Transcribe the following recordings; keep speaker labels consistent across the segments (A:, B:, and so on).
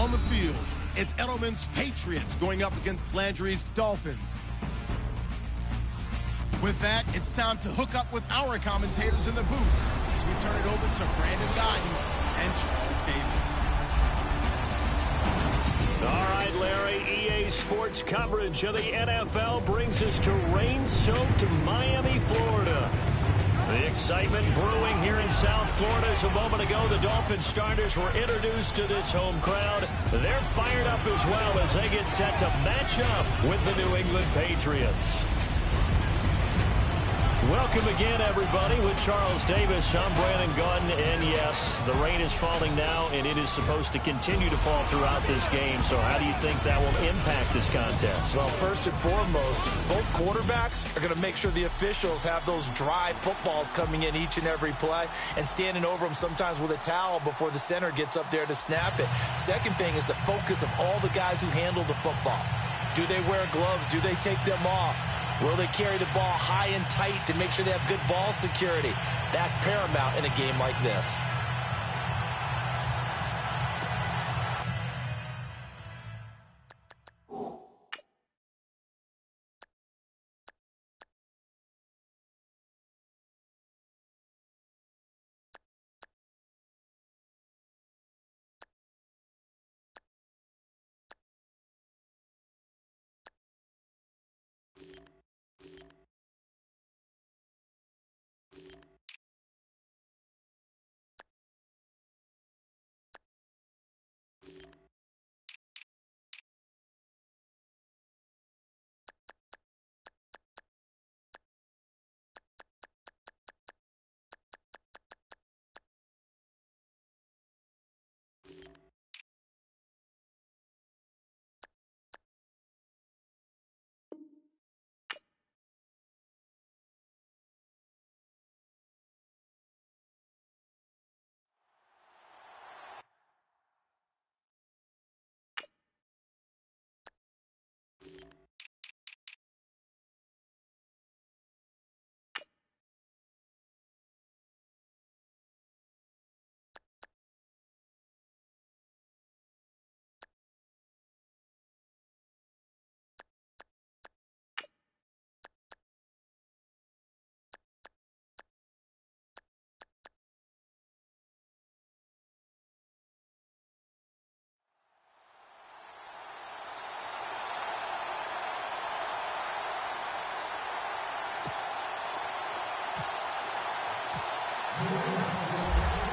A: On the field, it's Edelman's Patriots going up against Landry's Dolphins. With that, it's time to hook up with our commentators in the booth as we turn it over to Brandon Guyton and Charles Davis.
B: All right, Larry, EA Sports coverage of the NFL brings us to rain-soaked Miami, Florida. The excitement brewing here in South Florida. As a moment ago, the Dolphins starters were introduced to this home crowd. They're fired up as well as they get set to match up with the New England Patriots. Welcome again, everybody, with Charles Davis. I'm Brandon Guyton, and yes, the rain is falling now, and it is supposed to continue to fall throughout this game. So how do you think that will impact this contest?
C: Well, first and foremost, both quarterbacks are going to make sure the officials have those dry footballs coming in each and every play and standing over them sometimes with a towel before the center gets up there to snap it. Second thing is the focus of all the guys who handle the football. Do they wear gloves? Do they take them off? Will they carry the ball high and tight to make sure they have good ball security? That's paramount in a game like this.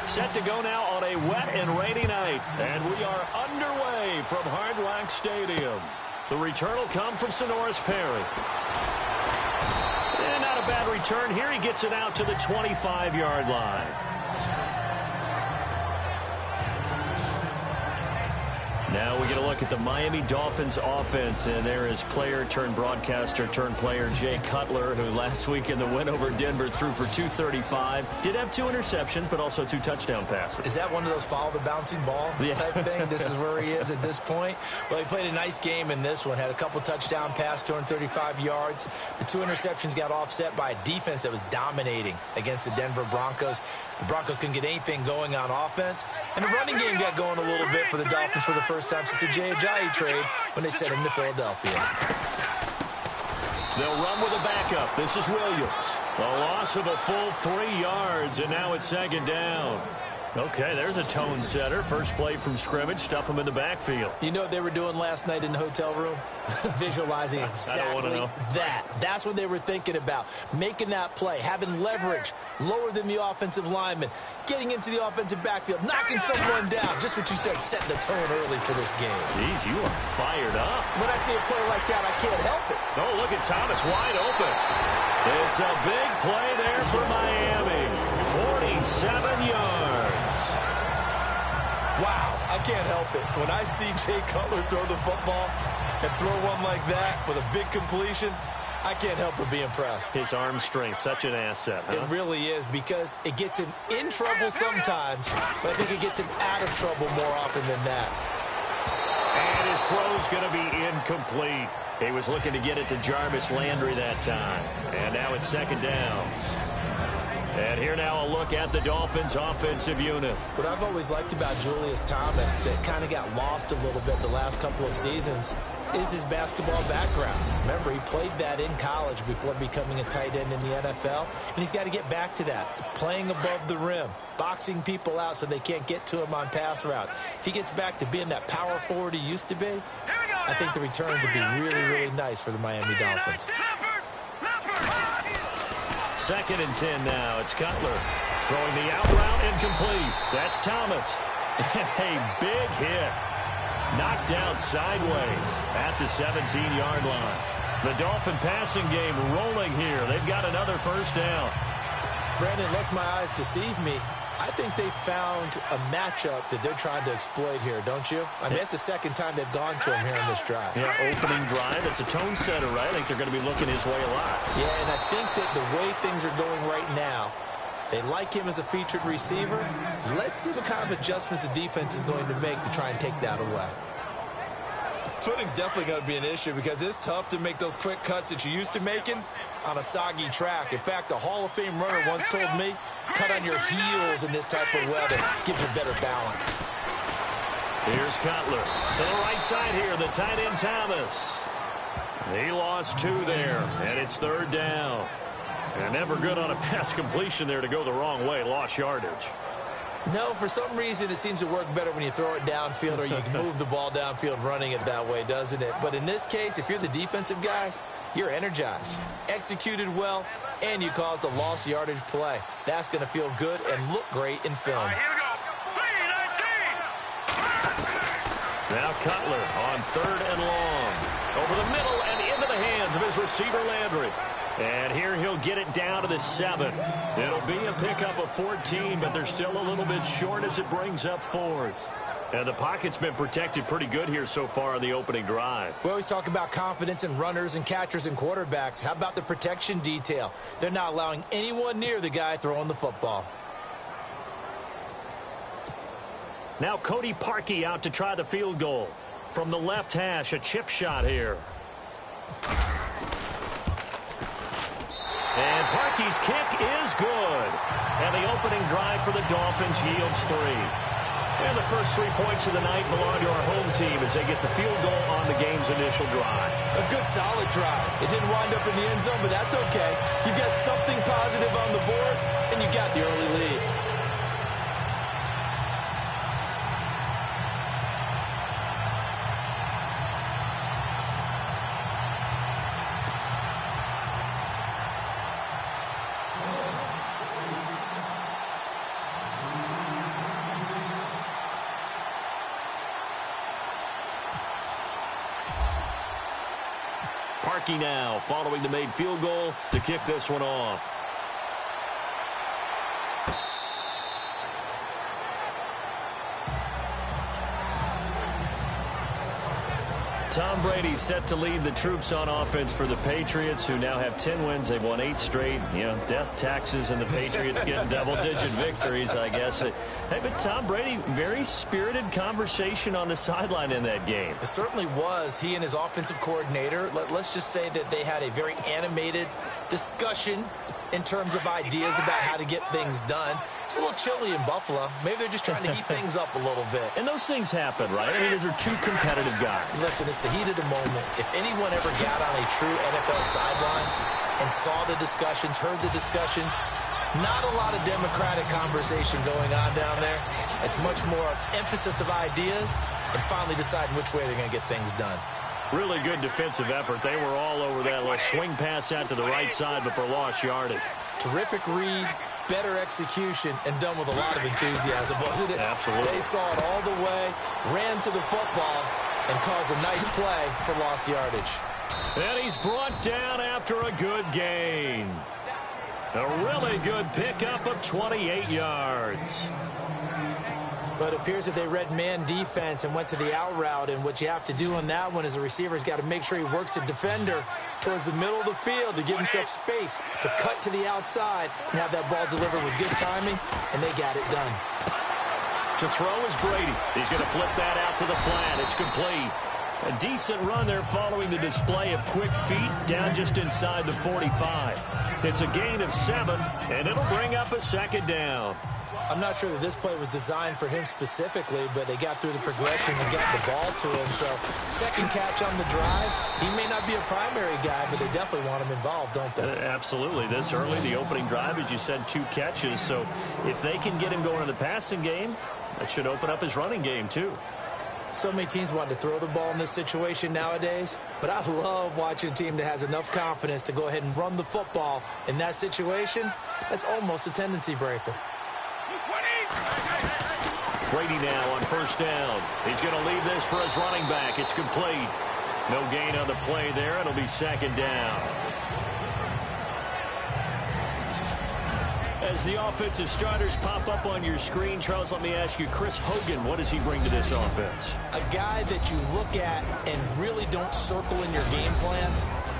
B: Set to go now on a wet and rainy night. And we are underway from Hard Rock Stadium. The return will come from Sonoris Perry. And not a bad return here. He gets it out to the 25-yard line. Now we get a look at the Miami Dolphins offense, and there is player-turned-broadcaster-turned-player Jay Cutler, who last week in the win over Denver threw for 235. Did have 2 interceptions, but also 2 touchdown passes.
C: Is that one of those follow the bouncing ball type of thing? This is where he is at this point. Well, he played a nice game in this one. Had a couple touchdown passes, 235 yards. The 2 interceptions got offset by a defense that was dominating against the Denver Broncos. The Broncos couldn't get anything going on offense. And the running game got going a little bit for the Dolphins for the first time since the Jay Ajayi trade when they sent him to Philadelphia.
B: They'll run with a backup. This is Williams. A loss of a full 3 yards, and now it's second down. Okay, there's a tone setter. First play from scrimmage. Stuff him in the backfield.
C: You know what they were doing last night in the hotel room? Visualizing exactly that. That's what they were thinking about. Making that play, having leverage, lower than the offensive lineman, getting into the offensive backfield, knocking someone down. Just what you said, setting the tone early for this game.
B: Jeez, you are fired up.
C: When I see a play like that, I can't help it.
B: Oh, look at Thomas wide open. It's a big play there for Miami. 47 yards.
C: Wow, I can't help it. When I see Jay Cutler throw the football and throw one like that with a big completion, I can't help but be impressed.
B: His arm strength, such an asset, huh?
C: It really is, because it gets him in trouble sometimes, but I think it gets him out of trouble more often than that.
B: And his throw's going to be incomplete. He was looking to get it to Jarvis Landry that time. And now it's second down. And here now a look at the Dolphins offensive unit.
C: What I've always liked about Julius Thomas that kind of got lost a little bit the last couple of seasons is his basketball background. Remember, he played that in college before becoming a tight end in the NFL, and he's got to get back to that. Playing above the rim, boxing people out so they can't get to him on pass routes. If he gets back to being that power forward he used to be, I think the returns will be really, really nice for the Miami Dolphins.
B: 2nd and 10 now. It's Cutler throwing the out route incomplete. That's Thomas. A big hit. Knocked out sideways at the 17-yard line. The Dolphin passing game rolling here. They've got another first down.
C: Brandon, unless my eyes deceive me, I think they found a matchup that they're trying to exploit here, don't you? I mean, it's the second time they've gone to him here in this drive.
B: Yeah, opening drive. It's a tone setter, right? I think they're going to be looking his way a lot.
C: Yeah, and I think that the way things are going right now, they like him as a featured receiver. Let's see what kind of adjustments the defense is going to make to try and take that away. Footing's definitely going to be an issue because it's tough to make those quick cuts that you're used to making on a soggy track. In fact, a Hall of Fame runner once told me, cut on your heels in this type of weather. Gives you better balance.
B: Here's Cutler to the right side here, the tight end Thomas. He lost 2 there, and it's 3rd down. And never good on a pass completion there to go the wrong way. Lost yardage.
C: No, for some reason it seems to work better when you throw it downfield or you can move the ball downfield running it that way, doesn't it? But in this case, if you're the defensive guys, you're energized, executed well, and you caused a lost yardage play. That's going to feel good and look great in film.
B: Now Cutler on 3rd and long. Over the middle and into the hands of his receiver Landry. And here he'll get it down to the 7. It'll be a pickup of 14, but they're still a little bit short as it brings up 4th. And the pocket's been protected pretty good here so far on the opening drive.
C: We always talk about confidence in runners and catchers and quarterbacks. How about the protection detail? They're not allowing anyone near the guy throwing the football.
B: Now Cody Parkey out to try the field goal. From the left hash, a chip shot here. And Parkey's kick is good. And the opening drive for the Dolphins yields 3. And the first 3 points of the night belong to our home team as they get the field goal on the game's initial drive.
C: A good, solid drive. It didn't wind up in the end zone, but that's okay. You got something positive on the board, and you got the early lead.
B: Parkey now following the made field goal to kick this one off. Tom Brady set to lead the troops on offense for the Patriots, who now have 10 wins. They've won 8 straight. You know, death, taxes, and the Patriots getting double-digit victories, I guess. Hey, but Tom Brady, very spirited conversation on the sideline in that game.
C: It certainly was. He and his offensive coordinator, let's just say that they had a very animated discussion in terms of ideas about how to get things done. It's a little chilly in Buffalo. Maybe they're just trying to heat things up a little bit.
B: And those things happen, right? I mean, those are 2 competitive guys.
C: Listen, it's the heat of the moment. If anyone ever got on a true NFL sideline and saw the discussions, heard the discussions, not a lot of democratic conversation going on down there. It's much more of emphasis of ideas and finally deciding which way they're going to get things done.
B: Really good defensive effort. They were all over that little swing pass out to the right side before lost yardage.
C: Terrific read, better execution, and done with a lot of enthusiasm, wasn't it?
B: Absolutely.
C: They saw it all the way, ran to the football, and caused a nice play for lost yardage.
B: And he's brought down after a good gain. A really good pickup of 28 yards.
C: But it appears that they read man defense and went to the out route. And what you have to do on that one is a receiver's got to make sure he works the defender towards the middle of the field to give himself space to cut to the outside and have that ball delivered with good timing. And they got it done.
B: To throw is Brady. He's going to flip that out to the flat. It's complete. A decent run there following the display of quick feet down just inside the 45. It's a gain of 7, and it'll bring up a second down.
C: I'm not sure that this play was designed for him specifically, but they got through the progression and got the ball to him. So second catch on the drive. He may not be a primary guy, but they definitely want him involved, don't they?
B: Absolutely. This early, the opening drive, as you said, 2 catches. So if they can get him going in the passing game, that should open up his running game too.
C: So many teams want to throw the ball in this situation nowadays, but I love watching a team that has enough confidence to go ahead and run the football in that situation. That's almost a tendency breaker.
B: Brady now on first down. He's going to leave this for his running back. It's complete. No gain on the play there. It'll be second down. As the offensive starters pop up on your screen, Charles, let me ask you, Chris Hogan, what does he bring to this offense?
C: A guy that you look at and really don't circle in your game plan.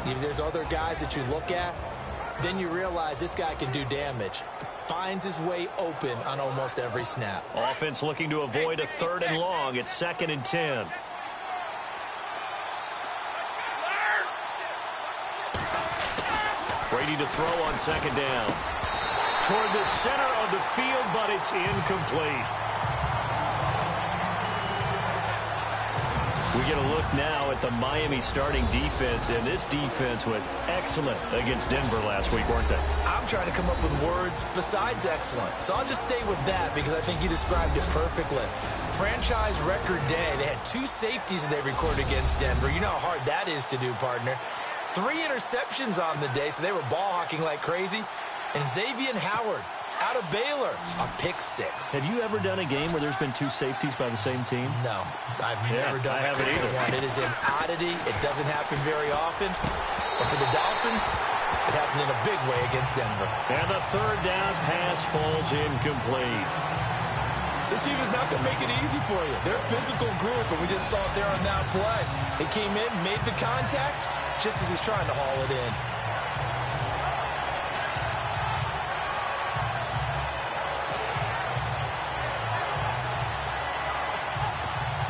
C: If there's other guys that you look at, then you realize this guy can do damage. Finds his way open on almost every snap.
B: Offense looking to avoid a 3rd and long. It's 2nd and 10. Brady to throw on 2nd down. Toward the center of the field, but it's incomplete. We get a look now at the Miami starting defense, and this defense was excellent against Denver last week, weren't they?
C: I'm trying to come up with words besides excellent, so I'll just stay with that because I think you described it perfectly. Franchise record day. They had 2 safeties that they recorded against Denver. You know how hard that is to do, partner. 3 interceptions on the day, so they were ball hawking like crazy. And Xavier Howard out of Baylor, a pick 6.
B: Have you ever done a game where there's been 2 safeties by the same team?
C: No, I've never done a second one. It is an oddity. It doesn't happen very often. But for the Dolphins, it happened in a big way against Denver.
B: And the 3rd down pass falls incomplete.
C: This team is not going to make it easy for you. They're a physical group, and we just saw it there on that play. They came in, made the contact, just as he's trying to haul it in.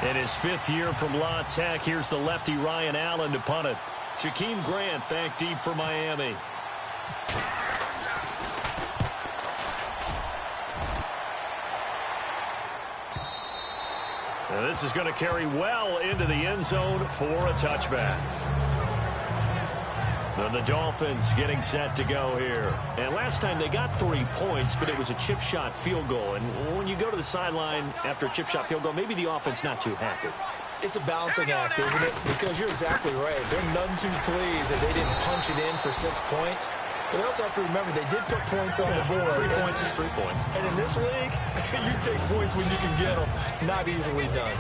B: In his 5th year from La Tech, here's the lefty Ryan Allen to punt it. Jakeem Grant back deep for Miami. Now this is going to carry well into the end zone for a touchback. And the Dolphins getting set to go here. And last time they got 3 points, but it was a chip shot field goal. And when you go to the sideline after a chip shot field goal, maybe the offense not too happy.
C: It's a balancing act, isn't it? Because you're exactly right. They're none too pleased that they didn't punch it in for 6 points. But they also have to remember they did put points on the board.
B: 3 points is 3 points.
C: And in this league, you take points when you can get them. Not easily done.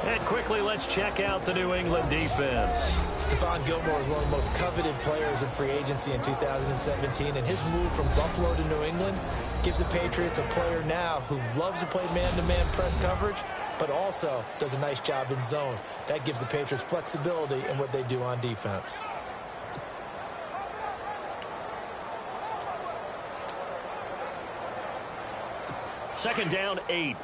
B: And quickly, let's check out the New England defense.
C: Stephon Gilmore is one of the most coveted players in free agency in 2017, and his move from Buffalo to New England gives the Patriots a player now who loves to play man-to-man press coverage, but also does a nice job in zone. That gives the Patriots flexibility in what they do on defense.
B: Second down, 8.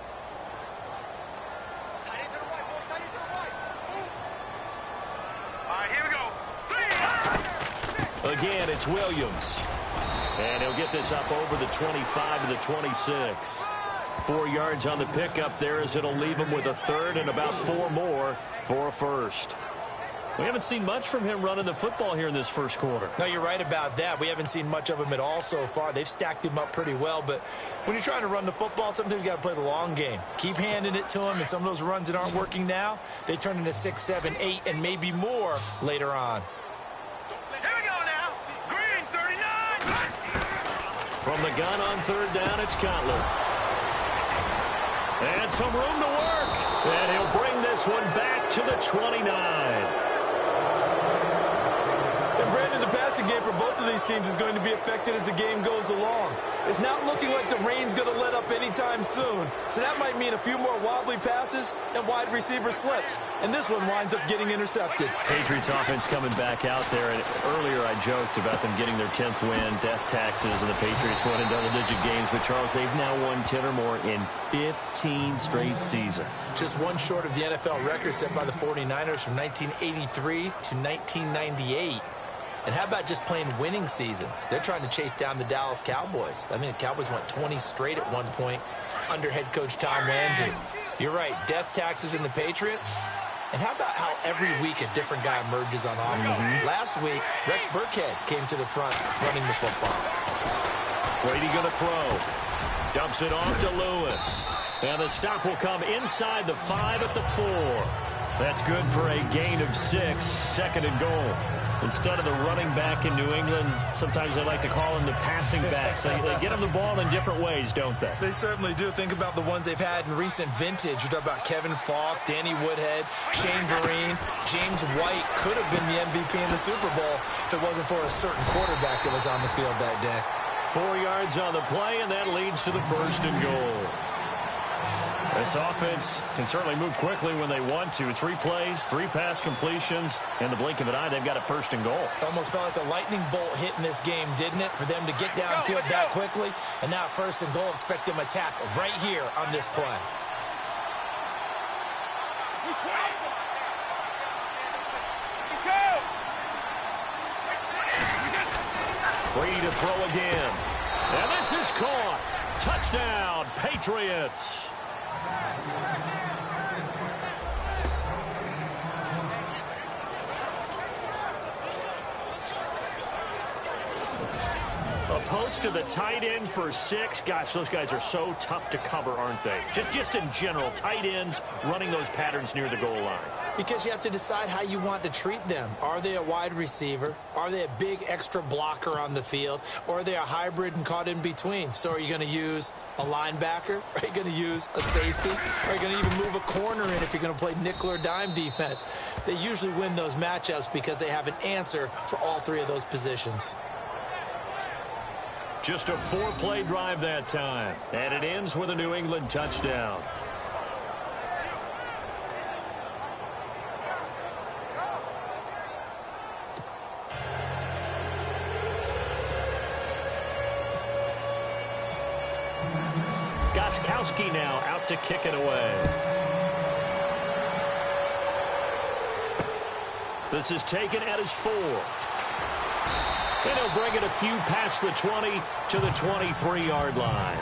B: Again, it's Williams. And he'll get this up over the 25 to the 26. 4 yards on the pickup there as it'll leave him with a 3rd and about 4 more for a 1st. We haven't seen much from him running the football here in this first quarter.
C: No, you're right about that. We haven't seen much of him at all so far. They've stacked him up pretty well, but when you're trying to run the football, sometimes you got to play the long game. Keep handing it to him, and some of those runs that aren't working now, they turn into 6, 7, 8, and maybe more later on.
B: From the gun on 3rd down, it's Cutler. And some room to work. And he'll bring this one back to the 29.
C: And Brandon, the passing game for both of these teams is going to be affected as the game goes along. It's not looking like the rain's going to let up anytime soon. So that might mean a few more wobbly passes and wide receiver slips. And this one winds up getting intercepted.
B: Patriots offense coming back out there. And earlier I joked about them getting their 10th win, death taxes, and the Patriots winning double-digit games. But, Charles, they've now won 10 or more in 15 straight seasons.
C: Just one short of the NFL record set by the 49ers from 1983 to 1998. And how about just playing winning seasons? They're trying to chase down the Dallas Cowboys. I think the Cowboys went 20 straight at one point under head coach Tom Landry. You're right, death taxes in the Patriots. And how about how every week a different guy emerges on offense? Last week, Rex Burkhead came to the front running the football.
B: Brady going to throw. Dumps it off to Lewis. And the stop will come inside the 5 at the 4. That's good for a gain of 6, 2nd and goal. Instead of the running back in New England, sometimes they like to call them the passing backs. They get them the ball in different ways, don't they?
C: They certainly do. Think about the ones they've had in recent vintage. You talk about Kevin Falk, Danny Woodhead, Shane Vereen. James White could have been the MVP in the Super Bowl if it wasn't for a certain quarterback that was on the field that day.
B: 4 yards on the play, and that leads to the 1st and goal. This offense can certainly move quickly when they want to. 3 plays, 3 pass completions. In the blink of an eye, they've got a 1st and goal.
C: Almost felt like a lightning bolt hit in this game, didn't it? For them to get downfield that quickly. And now 1st and goal, expect them to tackle right here on this play.
B: Brady to throw again. And this is caught. Touchdown, Patriots. A post to the tight end for 6. Gosh, those guys are so tough to cover, aren't they? Just in general, tight ends running those patterns near the goal line.
C: Because you have to decide how you want to treat them. Are they a wide receiver? Are they a big extra blocker on the field? Or are they a hybrid and caught in between? So are you going to use a linebacker? Are you going to use a safety? Are you going to even move a corner in if you're going to play nickel or dime defense? They usually win those matchups because they have an answer for all 3 of those positions.
B: Just a 4-play drive that time. And it ends with a New England touchdown. Goskowski now out to kick it away. This is taken at his 4. And he'll bring it a few past the 20 to the 23-yard line.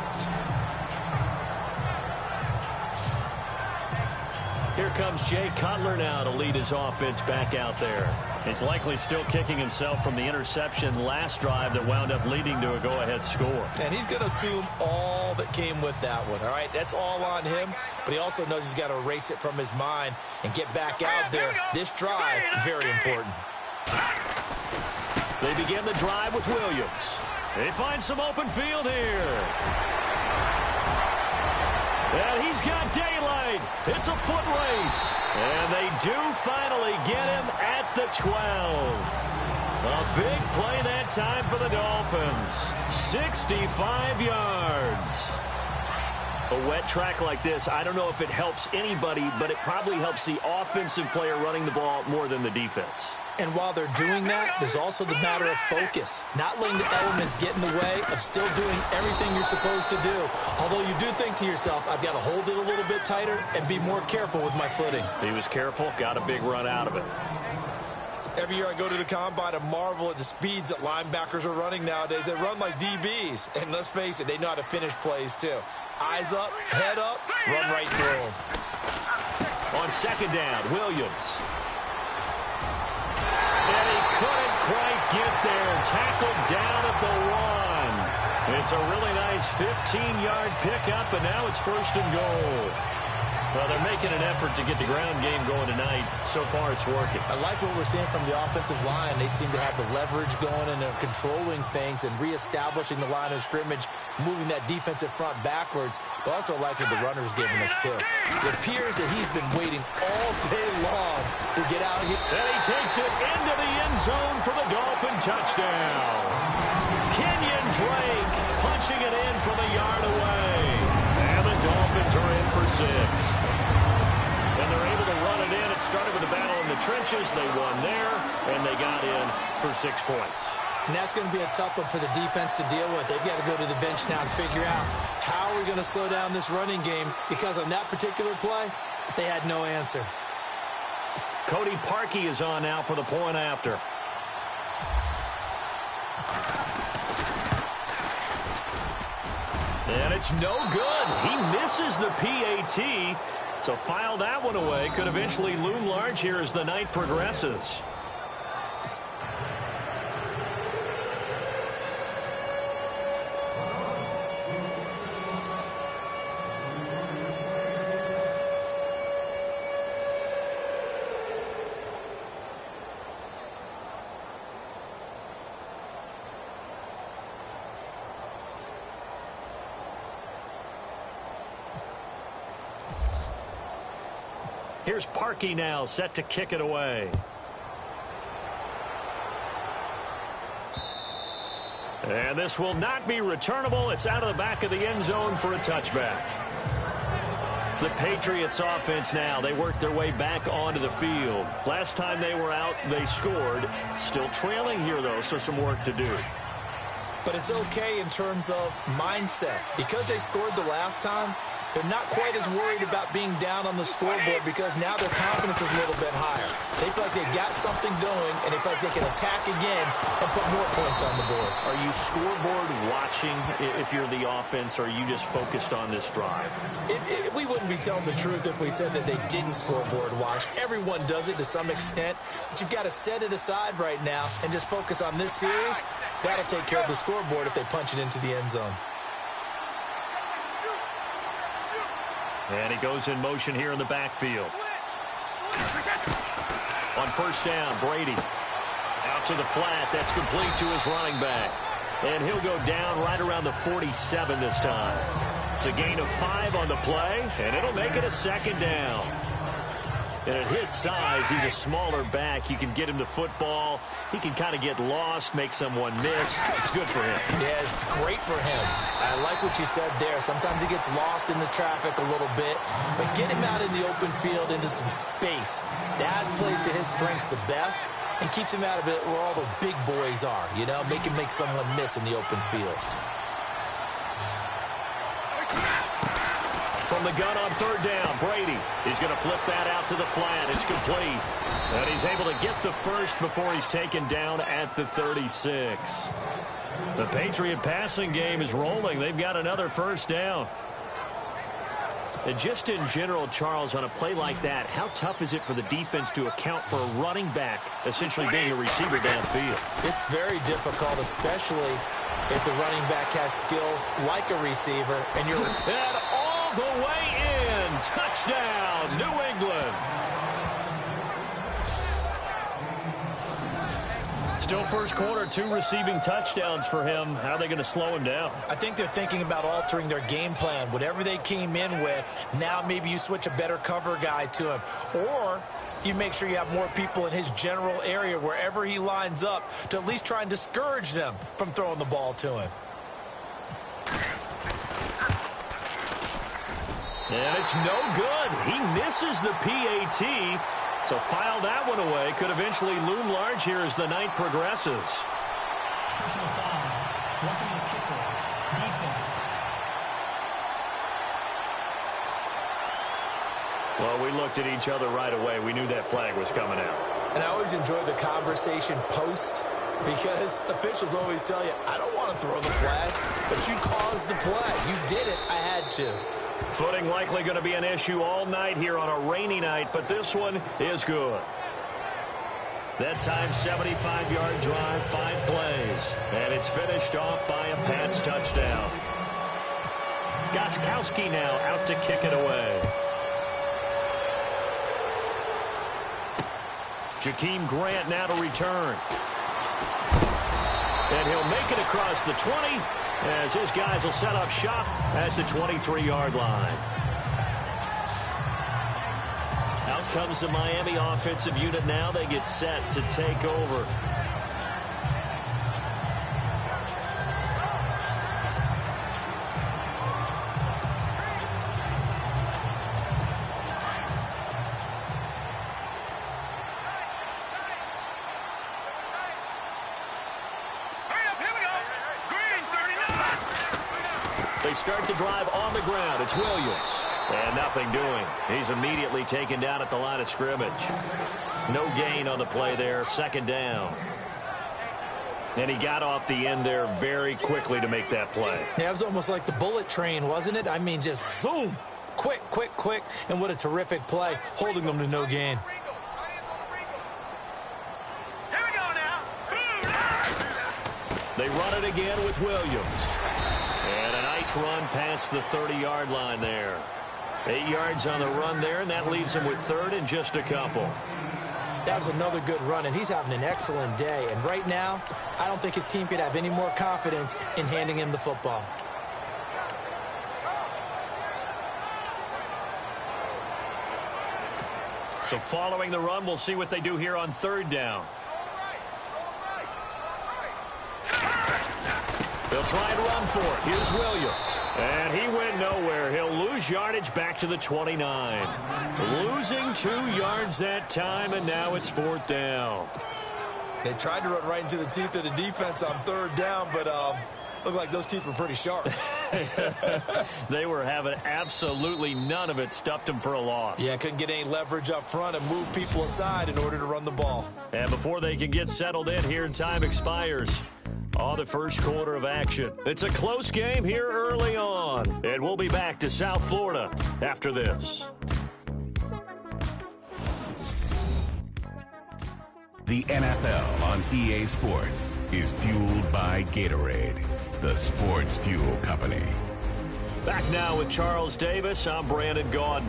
B: Here comes Jay Cutler now to lead his offense back out there. He's likely still kicking himself from the interception last drive that wound up leading to a go-ahead score.
C: And he's going to assume all that came with that one, all right? That's all on him, but he also knows he's got to erase it from his mind and get back out there. This drive, very important.
B: They begin the drive with Williams. They find some open field here. And he's got daylight. It's a foot race. And they do finally get him at the 12. A big play that time for the Dolphins. 65 yards. A wet track like this, I don't know if it helps anybody, but it probably helps the offensive player running the ball more than the defense.
C: And while they're doing that, there's also the matter of focus. Not letting the elements get in the way of still doing everything you're supposed to do. Although you do think to yourself, I've got to hold it a little bit tighter and be more careful with my footing.
B: He was careful, got a big run out of it.
C: Every year I go to the combine and marvel at the speeds that linebackers are running nowadays. They run like DBs. And let's face it, they know how to finish plays too. Eyes up, head up, run right through them.
B: On 2nd down, Williams. And he couldn't quite get there. Tackled down at the 1. It's a really nice 15-yard pickup, and now it's 1st and goal. Well, they're making an effort to get the ground game going tonight. So far, it's working.
C: I like what we're seeing from the offensive line. They seem to have the leverage going, and they're controlling things and reestablishing the line of scrimmage, moving that defensive front backwards, but also like what the runner's giving us, too. It appears that he's been waiting all day long to get out here.
B: And he takes it into the end zone for the Dolphin touchdown. Kenyon Drake punching it in from a yard away. And the Dolphins are in for 6. And they're able to run it in. It started with a battle in the trenches. They won there, and they got in for 6 points.
C: And that's going to be a tough one for the defense to deal with. They've got to go to the bench now and figure out how are we going to slow down this running game, because on that particular play, they had no answer.
B: Cody Parkey is on now for the point after. And it's no good. He misses the PAT. So file that one away. Could eventually loom large here as the night progresses. Here's Parkey now, set to kick it away. And this will not be returnable. It's out of the back of the end zone for a touchback. The Patriots offense now, they worked their way back onto the field. Last time they were out, they scored. Still trailing here, though, so some work to do.
C: But it's okay in terms of mindset. Because they scored the last time, they're not quite as worried about being down on the scoreboard because now their confidence is a little bit higher. They feel like they've got something going, and they feel like they can attack again and put more points on the board.
B: Are you scoreboard watching if you're the offense, or are you just focused on this drive?
C: We wouldn't be telling the truth if we said that they didn't scoreboard watch. Everyone does it to some extent, but you've got to set it aside right now and just focus on this series. That'll take care of the scoreboard if they punch it into the end zone.
B: And he goes in motion here in the backfield. On first down, Brady. Out to the flat. That's complete to his running back. And he'll go down right around the 47 this time. It's a gain of 5 on the play, and it'll make it a second down. And at his size, he's a smaller back. You can get him the football. He can kind of get lost, make someone miss. It's good for him.
C: Yeah, it's great for him. I like what you said there. Sometimes he gets lost in the traffic a little bit, but get him out in the open field into some space. That plays to his strengths the best and keeps him out of it where all the big boys are, you know, make him make someone miss in the open field.
B: From the gun on third down, Brady. He's going to flip that out to the flat. It's complete. And he's able to get the first before he's taken down at the 36. The Patriot passing game is rolling. They've got another first down. And just in general, Charles, on a play like that, how tough is it for the defense to account for a running back essentially being a receiver downfield?
C: It's very difficult, especially if the running back has skills like a receiver and you're...
B: And all the way in. Touchdown, New England. Still first quarter, 2 receiving touchdowns for him. How are they going to slow him down?
C: I think they're thinking about altering their game plan. Whatever they came in with, now maybe you switch a better cover guy to him. Or you make sure you have more people in his general area wherever he lines up to at least try and discourage them from throwing the ball to him.
B: And it's no good. He misses the PAT. So file that one away. Could eventually loom large here as the night progresses.
D: Personal foul. Roughing the kicker. Defense.
B: Well, we looked at each other right away. We knew that flag was coming out.
C: And I always enjoy the conversation post because officials always tell you, I don't want to throw the flag, but you caused the play. You did it. I had to.
B: Footing likely going to be an issue all night here on a rainy night, but this one is good. That time, 75-yard drive, 5 plays. And it's finished off by a Pats touchdown. Gostkowski now out to kick it away. Jakeem Grant now to return. And he'll make it across the 20 as his guys will set up shop at the 23-yard line. Out comes the Miami offensive unit now. They get set to take over. They start the drive on the ground. It's Williams. And nothing doing. He's immediately taken down at the line of scrimmage. No gain on the play there. Second down. And he got off the end there very quickly to make that play.
C: Yeah, it was almost like the bullet train, wasn't it? I mean, just zoom. Quick, quick, quick. And what a terrific play, holding them to no gain.
B: They run it again with Williams. And a nice run past the 30-yard line there. 8 yards on the run there, and that leaves him with third and just a couple.
C: That was another good run, and he's having an excellent day. And right now, I don't think his team could have any more confidence in handing him the football.
B: So following the run, we'll see what they do here on third down. They'll try and run for it. Here's Williams. And he went nowhere. He'll lose yardage back to the 29. Losing 2 yards that time, and now it's fourth down.
C: They tried to run right into the teeth of the defense on third down, but looked like those teeth were pretty sharp.
B: They were having absolutely none of it. Stuffed them for a loss.
C: Yeah, couldn't get any leverage up front and move people aside in order to run the ball.
B: And before they can get settled in here, time expires on the first quarter of action. It's a close game here early on. And we'll be back to South Florida after this.
E: The NFL on EA Sports is fueled by Gatorade, the sports fuel company.
B: Back now with Charles Davis. I'm Brandon Gaudin.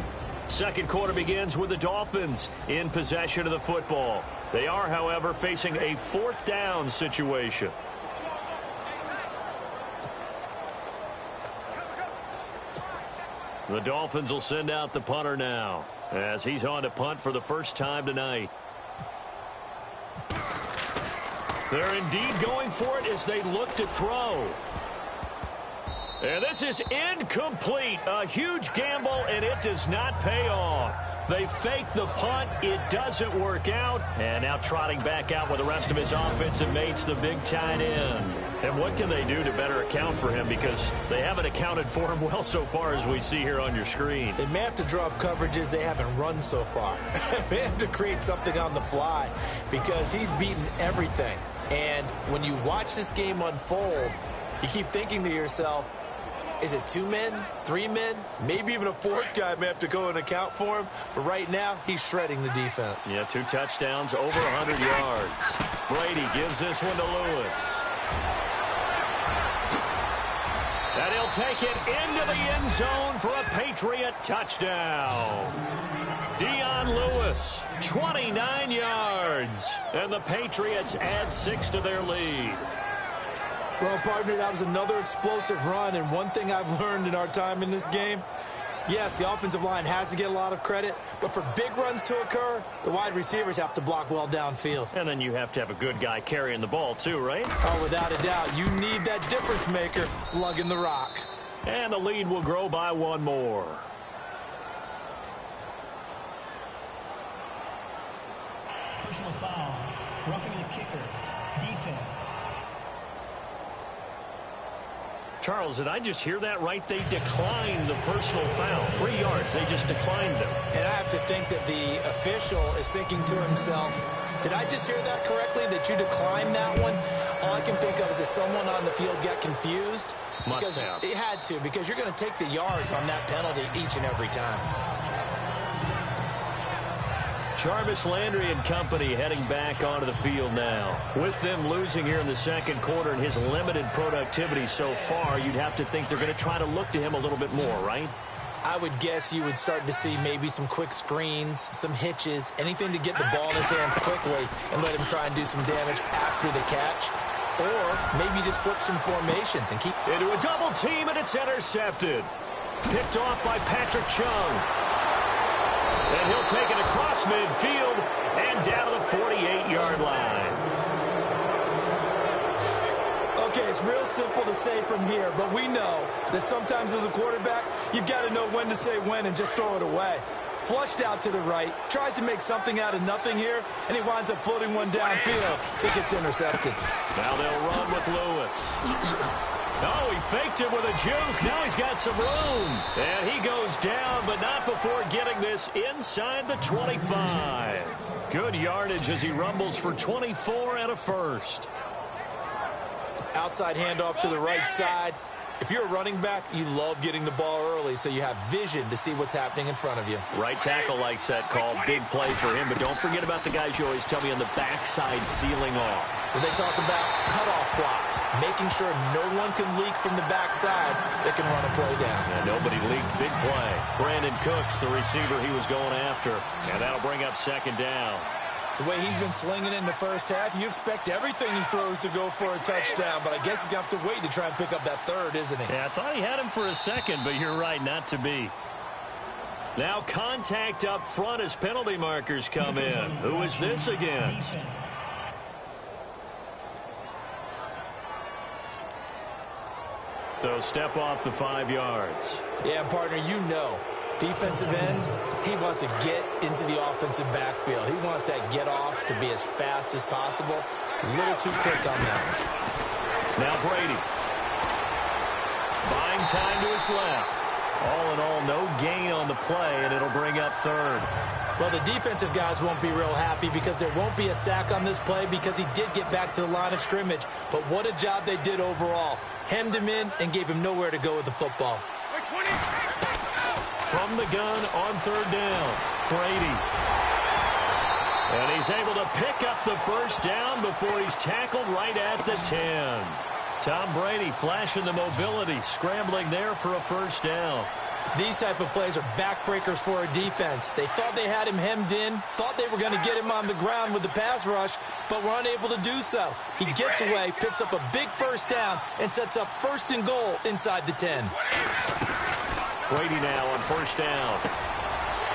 B: Second quarter begins with the Dolphins in possession of the football. They are, however, facing a fourth down situation. The Dolphins will send out the punter now as he's on to punt for the first time tonight. They're indeed going for it as they look to throw. And this is incomplete. A huge gamble, and it does not pay off. They fake the punt. It doesn't work out. And now trotting back out with the rest of his offensive mates, the big tight end. And what can they do to better account for him? Because they haven't accounted for him well so far, as we see here on your screen.
C: They may have to draw up coverages they haven't run so far. They have to create something on the fly because he's beaten everything. And when you watch this game unfold, you keep thinking to yourself, is it 2 men, 3 men, maybe even a fourth guy may have to go and account for him. But right now, he's shredding the defense.
B: Yeah, 2 touchdowns, over 100 yards. Brady gives this one to Lewis. And he'll take it into the end zone for a Patriot touchdown. Dion Lewis, 29 yards. And the Patriots add 6 to their lead.
C: Well, partner, that was another explosive run, and one thing I've learned in our time in this game, yes, the offensive line has to get a lot of credit, but for big runs to occur, the wide receivers have to block well downfield.
B: And then you have to have a good guy carrying the ball too, right?
C: Oh, without a doubt. You need that difference maker lugging the rock.
B: And the lead will grow by 1 more.
D: Personal foul. Roughing the kicker. Defense.
B: Charles, did I just hear that right? They declined the personal foul. 3 yards. They just declined them.
C: And I have to think that the official is thinking to himself, did I just hear that correctly, that you declined that one? All I can think of is that someone on the field got confused.
B: Must have.
C: It had to, because you're going to take the yards on that penalty each and every time.
B: Jarvis Landry and company heading back onto the field now. With them losing here in the second quarter and his limited productivity so far, you'd have to think they're going to try to look to him a little bit more, right?
C: I would guess you would start to see maybe some quick screens, some hitches, anything to get the ball in his hands quickly and let him try and do some damage after the catch. Or maybe just flip some formations and keep...
B: Into a double team, and it's intercepted. Picked off by Patrick Chung. And he'll take it across midfield and down to the 48-yard line.
C: Okay, it's real simple to say from here, but we know that sometimes as a quarterback, you've got to know when to say when and just throw it away. Flushed out to the right, tries to make something out of nothing here, and he winds up floating one downfield. It gets intercepted.
B: Now they'll run with Lewis. Oh, he faked it with a juke. Now he's got some room. And he goes down, but not before getting this inside the 25. Good yardage as he rumbles for 24 and a first.
C: Outside handoff to the right side. If you're a running back, you love getting the ball early so you have vision to see what's happening in front of you.
B: Right tackle likes that call. Big play for him, but don't forget about the guys you always tell me on the backside sealing off.
C: When they talk about cutoff blocks, making sure no one can leak from the backside that can run a play down.
B: And nobody leaked. Big play. Brandon Cooks, the receiver he was going after. And that'll bring up second down.
C: The way he's been slinging in the first half, you expect everything he throws to go for a touchdown, but I guess he's going to have to wait to try and pick up that third, isn't he?
B: Yeah, I thought he had him for a second, but you're right, not to be. Now contact up front as penalty markers come in. Who is this against? So step off the 5 yards.
C: Yeah, partner, you know. Defensive end, he wants to get into the offensive backfield. He wants that get off to be as fast as possible. A little too quick on that one.
B: Now Brady. Buying time to his left. All in all, no gain on the play, and it'll bring up third.
C: Well, the defensive guys won't be real happy because there won't be a sack on this play because he did get back to the line of scrimmage. But what a job they did overall. Hemmed him in and gave him nowhere to go with the football.
B: From the gun on third down, Brady. And he's able to pick up the first down before he's tackled right at the 10. Tom Brady flashing the mobility, scrambling there for a first down.
C: These type of plays are backbreakers for a defense. They thought they had him hemmed in, thought they were going to get him on the ground with the pass rush, but were unable to do so. He gets away, picks up a big first down, and sets up first and goal inside the 10.
B: Brady now on first down.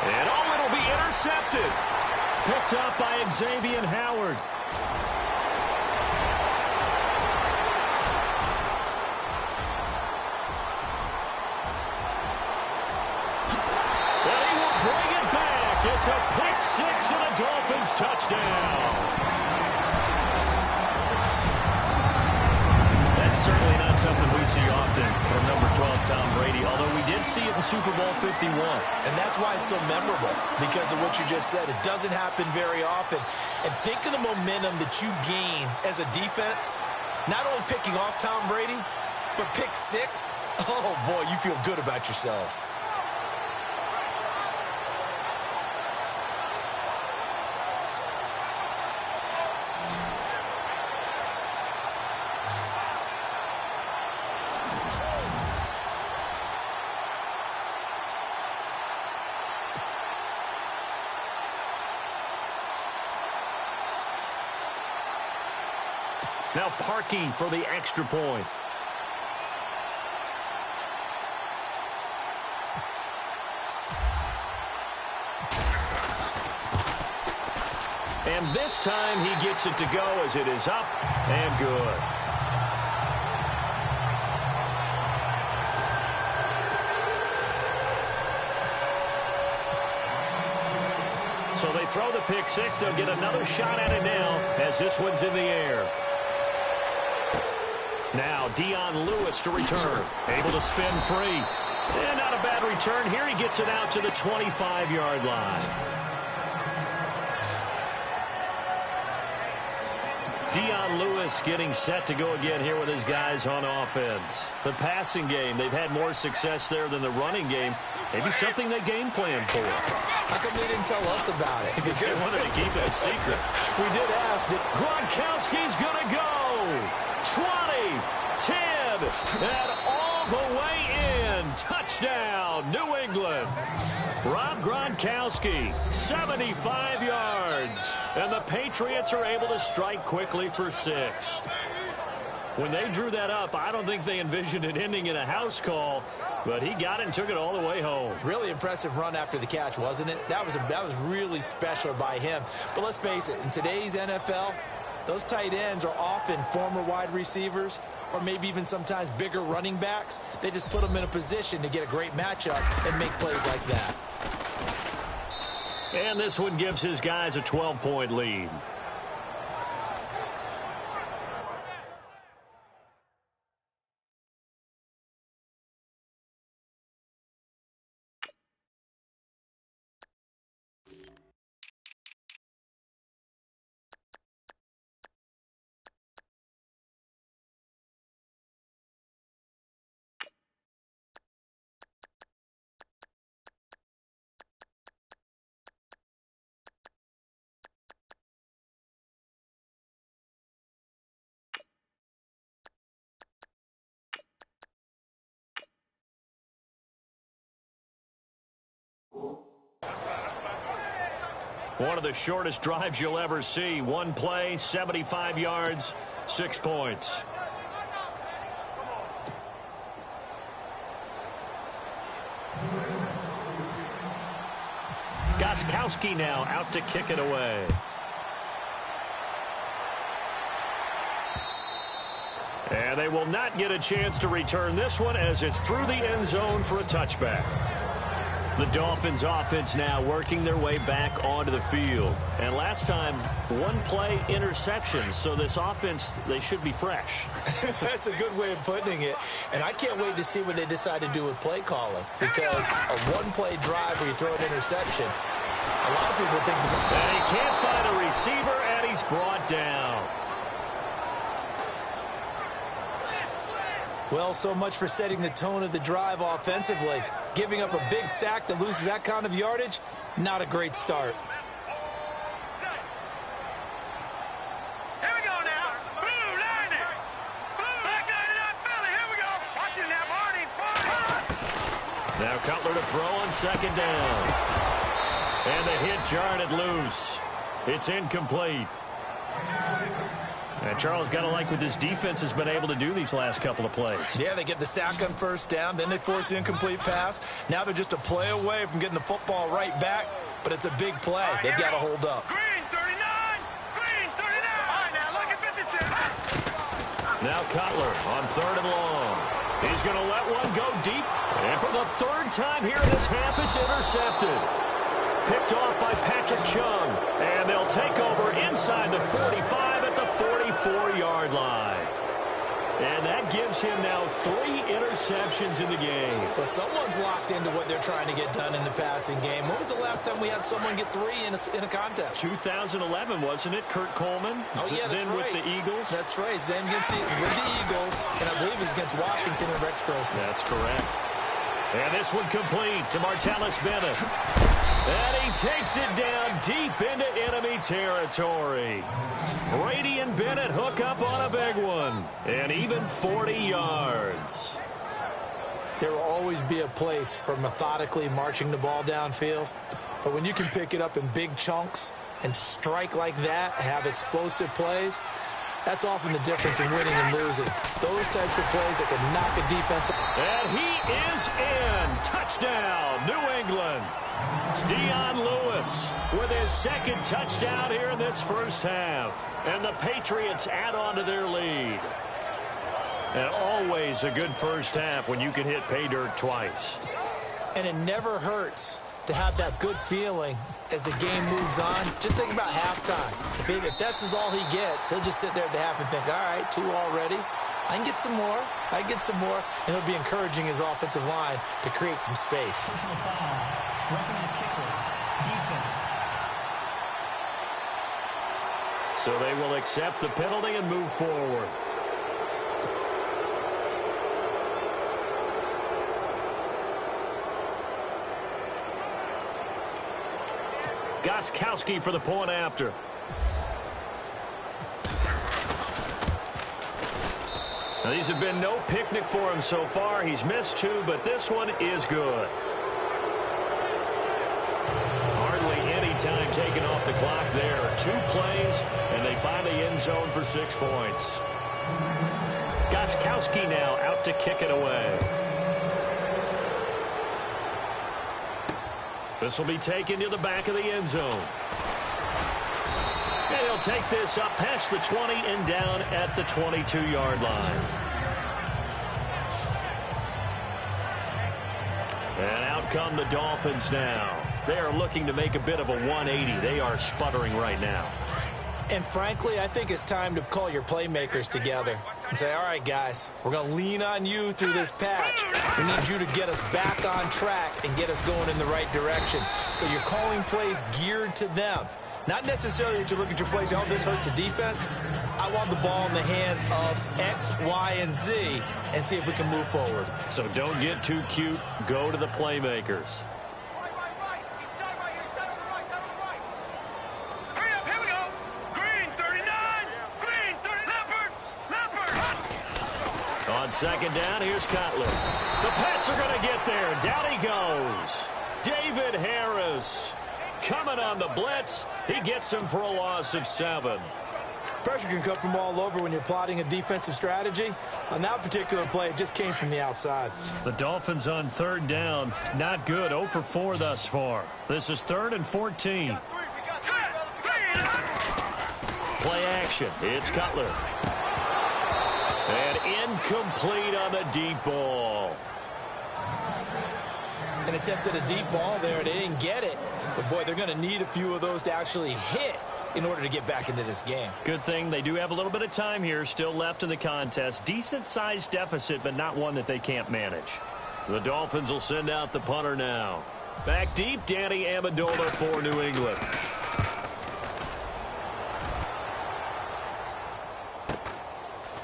B: And it'll be intercepted. Picked up by Xavier Howard. And he will bring it back. It's a pick six and a Dolphins touchdown. That's certainly not something we see often from number 12, Tom Brady, although we did see it in Super Bowl 51.
C: And that's why it's so memorable, because of what you just said. It doesn't happen very often. And think of the momentum that you gain as a defense, not only picking off Tom Brady, but pick six. Oh, boy, you feel good about yourselves.
B: Now Parkey for the extra point. And this time he gets it to go as it is up and good. So they throw the pick six. They'll get another shot at it now as this one's in the air. Now Dion Lewis to return. Able to spin free. And not a bad return here. He gets it out to the 25-yard line. Dion Lewis getting set to go again here with his guys on offense. The passing game, they've had more success there than the running game. Maybe something they game plan for.
C: How come they didn't tell us about it?
B: Because they wanted to keep it a secret.
C: We did ask.
B: Gronkowski's going to go. 20, 10, and all the way in. Touchdown, New England. Rob Gronkowski, 75 yards. And the Patriots are able to strike quickly for 6. When they drew that up, I don't think they envisioned it ending in a house call, but he got it and took it all the way home.
C: Really impressive run after the catch, wasn't it? That was really special by him. But let's face it, in today's NFL, those tight ends are often former wide receivers or maybe even sometimes bigger running backs. They just put them in a position to get a great matchup and make plays like that.
B: And this one gives his guys a 12-point lead. One of the shortest drives you'll ever see. One play, 75 yards, 6 points. Gostkowski now out to kick it away. And they will not get a chance to return this one as it's through the end zone for a touchback. The Dolphins offense now working their way back onto the field. And last time, one play interception. So this offense, they should be fresh.
C: That's a good way of putting it. And I can't wait to see what they decide to do with play calling. Because a one-play drive where you throw an interception, a lot of people think...
B: And he can't find a receiver, and he's brought down.
C: Well, so much for setting the tone of the drive offensively. Giving up a big sack that loses that kind of yardage, not a great start.
F: Here we go now. Blue Lightning. Blue Black 99 Philly. Here we go. Watch it now, Barney.
B: Now Cutler to throw on second down. And the hit jarred it loose. It's incomplete. And Charles, got to like what this defense has been able to do these last couple of plays.
C: Yeah, they get the sack on first down, then they force the incomplete pass. Now they're just a play away from getting the football right back, but it's a big play. They've got to hold up.
F: Green 39. Green 39. All right, now look at 56.
B: Now Cutler on third and long. He's going to let one go deep. And for the third time here in this half, it's intercepted. Picked off by Patrick Chung. And they'll take over inside the 45 at the 44-yard line. And that gives him now 3 interceptions in the game.
C: Well, someone's locked into what they're trying to get done in the passing game. When was the last time we had someone get 3 in a contest?
B: 2011, wasn't it? Kurt Coleman?
C: Oh, yeah, that's
B: then
C: right.
B: With the Eagles?
C: That's right. Then with the Eagles, and I believe it's against Washington and Rex Grossman.
B: That's correct. And this one complete to Martellus Bennett. And he takes it down deep into enemy territory. Brady and Bennett hook up on a big one. And even 40 yards.
C: There will always be a place for methodically marching the ball downfield. But when you can pick it up in big chunks and strike like that, have explosive plays, that's often the difference in winning and losing. Those types of plays that can knock a defense.
B: And he is in. Touchdown, New England. Dion Lewis with his second touchdown here in this first half. And the Patriots add on to their lead. And always a good first half when you can hit pay dirt twice.
C: And it never hurts to have that good feeling as the game moves on. Just think about halftime. If that's all he gets, he'll just sit there at the half and think, all right, 2 already. I can get some more. I can get some more. And he'll be encouraging his offensive line to create some space.
D: Personal foul. Roughing the kicker. Defense.
B: So they will accept the penalty and move forward. Gostkowski for the point after. Now, these have been no picnic for him so far. He's missed 2, but this one is good. Hardly any time taken off the clock there. 2 plays, and they find the end zone for 6 points. Gostkowski now out to kick it away. This will be taken to the back of the end zone. And he'll take this up past the 20 and down at the 22-yard line. And out come the Dolphins now. They are looking to make a bit of a 180. They are sputtering right now.
C: And frankly, I think it's time to call your playmakers together and say, all right, guys, we're going to lean on you through this patch. We need you to get us back on track and get us going in the right direction. So you're calling plays geared to them. Not necessarily that you look at your plays, oh, this hurts the defense. I want the ball in the hands of X, Y, and Z and see if we can move forward.
B: So don't get too cute. Go to the playmakers. On second down, here's Cutler. The Pats are going to get there. Down he goes. David Harris coming on the blitz. He gets him for a loss of 7.
C: Pressure can come from all over when you're plotting a defensive strategy. On that particular play, it just came from the outside.
B: The Dolphins on 3rd down. Not good. 0 for 4 thus far. This is 3rd and 14. Play action. It's Cutler. And incomplete on the deep ball.
C: An attempt at a deep ball there. They didn't get it. But, boy, they're going to need a few of those to actually hit in order to get back into this game.
B: Good thing they do have a little bit of time here still left in the contest. Decent-sized deficit, but not one that they can't manage. The Dolphins will send out the punter now. Back deep, Danny Amendola for New England.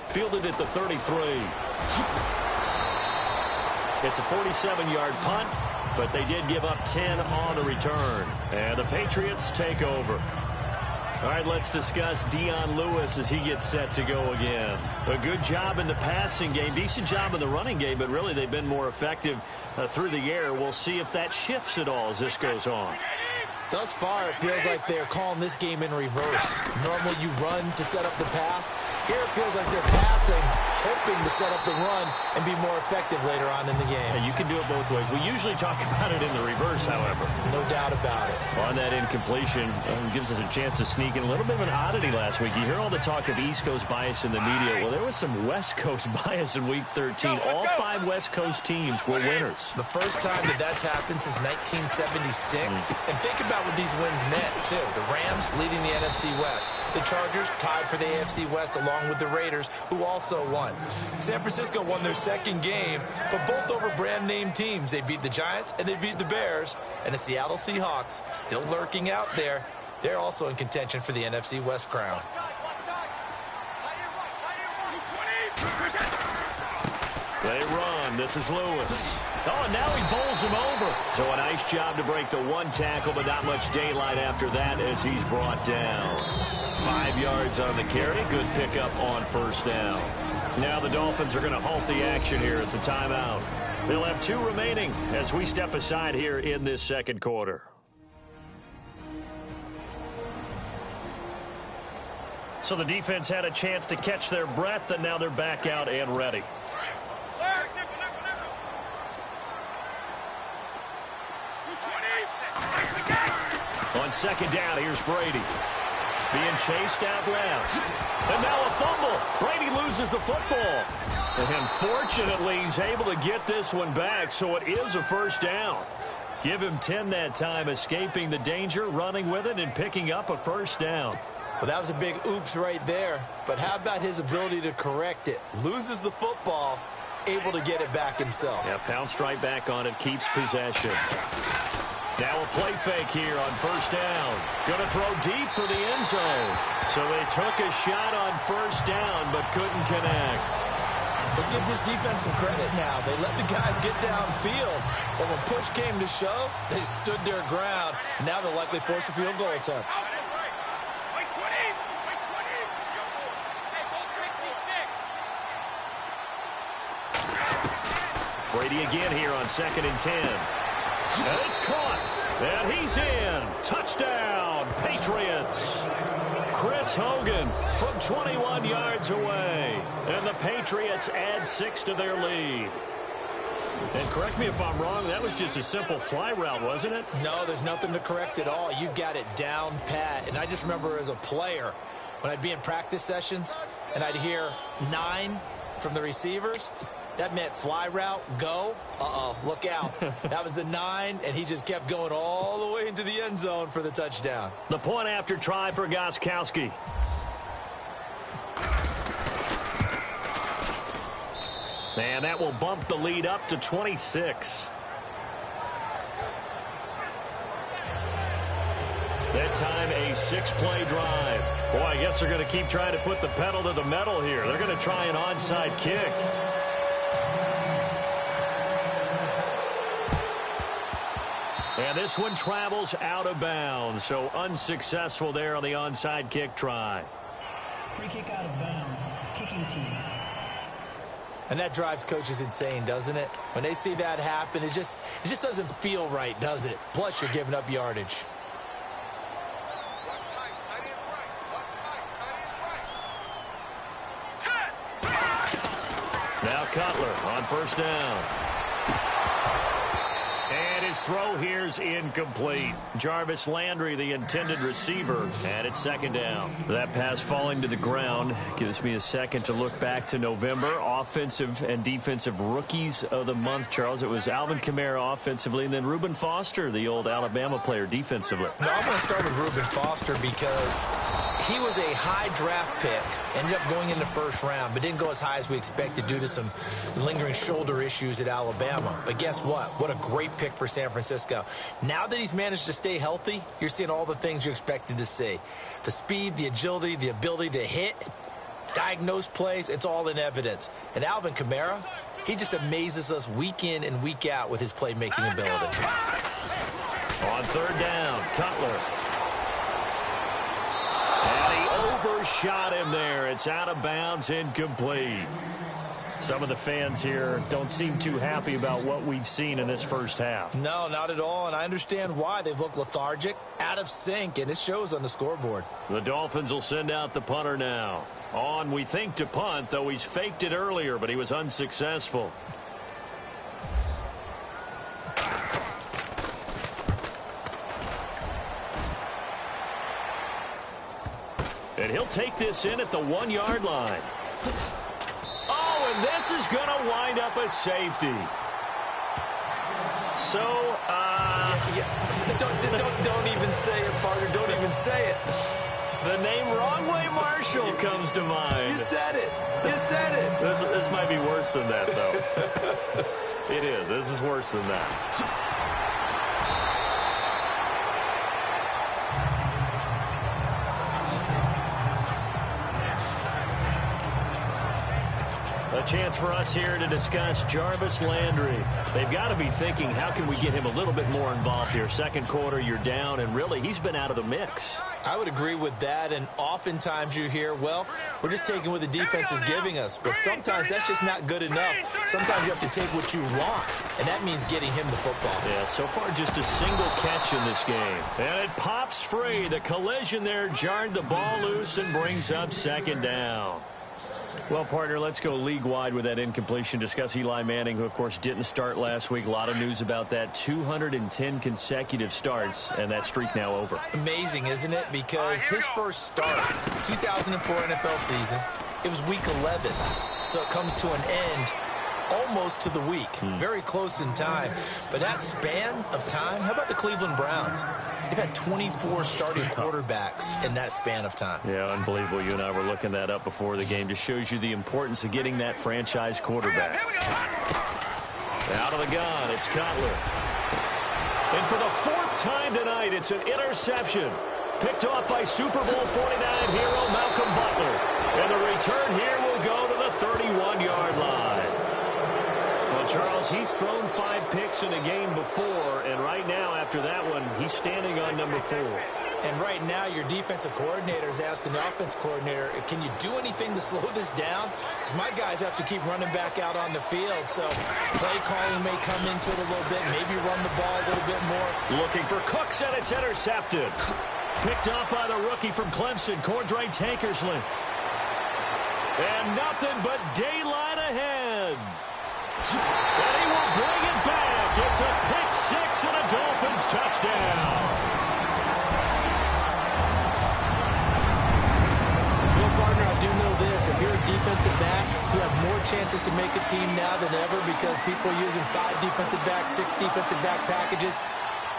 B: Fielded at the 33. It's a 47-yard punt, but they did give up 10 on the return. And the Patriots take over. All right, let's discuss Dion Lewis as he gets set to go again. A good job in the passing game, decent job in the running game, but really they've been more effective through the air. We'll see if that shifts at all as this goes on.
C: Thus far, it feels like they're calling this game in reverse. Normally you run to set up the pass. Here it feels like they're passing, hoping to set up the run and be more effective later on in the game.
B: And you can do it both ways. We usually talk about it in the reverse, however.
C: No doubt about it.
B: On that incompletion, gives us a chance to sneak in a little bit of an oddity last week. You hear all the talk of East Coast bias in the media. Well, there was some West Coast bias in Week 13. All 5 West Coast teams were winners.
C: The first time that that's happened since 1976. And think about what these wins meant, too. The Rams leading the NFC West. The Chargers tied for the AFC West along with the Raiders, who also won. San Francisco won their 2nd game, but both over brand name teams. They beat the Giants and they beat the Bears. And the Seattle Seahawks, still lurking out there, they're also in contention for the NFC West crown.
B: They run. This is Lewis. Oh, and now he bowls him over. So a nice job to break the 1 tackle, but not much daylight after that as he's brought down. 5 yards on the carry. Good pickup on 1st down. Now the Dolphins are going to halt the action here. It's a timeout. They'll have 2 remaining as we step aside here in this 2nd quarter. So the defense had a chance to catch their breath, and now they're back out and ready. On 2nd down, here's Brady. Being chased out left. And now a fumble. Brady loses the football. And fortunately, he's able to get this one back, so it is a 1st down. Give him 10 that time, escaping the danger, running with it, and picking up a 1st down.
C: Well, that was a big oops right there. But how about his ability to correct it? Loses the football, able to get it back himself.
B: Yeah, pounced right back on it, keeps possession. Now a play fake here on 1st down. Going to throw deep for the end zone. So they took a shot on 1st down, but couldn't connect.
C: Let's give this defense some credit now. They let the guys get downfield, but when push came to shove, they stood their ground. And now they'll likely force a field goal attempt.
B: Brady again here on 2nd and 10. And it's caught. And he's in. Touchdown, Patriots. Chris Hogan from 21 yards away. And the Patriots add 6 to their lead. And correct me if I'm wrong, that was just a simple fly route, wasn't it?
C: No, there's nothing to correct at all. You've got it down pat. And I just remember as a player, when I'd be in practice sessions and I'd hear 9 from the receivers, that meant fly route, go. Uh-oh, look out. That was the 9, and he just kept going all the way into the end zone for the touchdown.
B: The point after try for Gostkowski. And that will bump the lead up to 26. That time a 6-play drive. Boy, I guess they're going to keep trying to put the pedal to the metal here. They're going to try an onside kick. And this one travels out of bounds, so unsuccessful there on the onside kick try.
D: Free kick out of bounds. Kicking team.
C: And that drives coaches insane, doesn't it? When they see that happen, it just doesn't feel right, does it? Plus, you're giving up yardage.
B: Cutler on first down. And his throw here's incomplete. Jarvis Landry, the intended receiver, and it's second down. That pass falling to the ground gives me a second to look back to November. Offensive and defensive rookies of the month, Charles. It was Alvin Kamara offensively, and then Reuben Foster, the old Alabama player, defensively.
C: Now, I'm going to start with Reuben Foster because he was a high draft pick, ended up going in the first round, but didn't go as high as we expected due to some lingering shoulder issues at Alabama. But guess what? What a great pick for San Francisco. Now that he's managed to stay healthy, you're seeing all the things you expected to see. The speed, the agility, the ability to hit, diagnose plays, it's all in evidence. And Alvin Kamara, he just amazes us week in and week out with his playmaking ability.
B: On third down, Cutler. And he overshot him there. It's out of bounds, incomplete. Some of the fans here don't seem too happy about what we've seen in this first half.
C: No, not at all, and I understand why. They've looked lethargic, out of sync, and it shows on the scoreboard.
B: The Dolphins will send out the punter now. On, we think, to punt, though he's faked it earlier, but he was unsuccessful. And he'll take this in at the 1-yard line. Oh, and this is going to wind up a safety. So,
C: Don't even say it, partner. Don't even say it.
B: The name Wrong Way Marshall comes to mind.
C: You said it. You said it.
B: This might be worse than that, though. It is. This is worse than that. A chance for us here to discuss Jarvis Landry. They've got to be thinking, how can we get him a little bit more involved here? Second quarter, you're down, and really, he's been out of the mix.
C: I would agree with that, and oftentimes you hear, well, we're just taking what the defense is giving us, but sometimes that's just not good enough. Sometimes you have to take what you want, and that means getting him the football.
B: Yeah, so far just a single catch in this game. And it pops free. The collision there jarred the ball loose and brings up second down. Well, partner, let's go league-wide with that incompletion. Discuss Eli Manning, who, of course, didn't start last week. A lot of news about that. 210 consecutive starts, and that streak now over.
C: Amazing, isn't it? Because his first start, 2004 NFL season, it was week 11. So it comes to an end almost to the week. Very close in time. But that span of time, how about the Cleveland Browns? They've had 24 starting quarterbacks in that span of time.
B: Yeah, unbelievable. You and I were looking that up before the game. Just shows you the importance of getting that franchise quarterback. Out of the gun, it's Cutler. And for the fourth time tonight, it's an interception. Picked off by Super Bowl 49 hero Malcolm Butler. And the return here will go to the 31-yard line. Well, Charles, he's thrown 5 picks in a game before, and right now, after that one, he's standing on number 4.
C: And right now, your defensive coordinator is asking the offense coordinator, can you do anything to slow this down? Because my guys have to keep running back out on the field, so play calling may come into it a little bit, maybe run the ball a little bit more.
B: Looking for Cooks, and it's intercepted. Picked off by the rookie from Clemson, Cordray Tankersley. And nothing but daylight ahead. And he will bring it back. It's a pick 6 and a Dolphins touchdown.
C: Well, partner, I do know this. If you're a defensive back, you have more chances to make a team now than ever because people are using 5 defensive backs, 6 defensive back packages.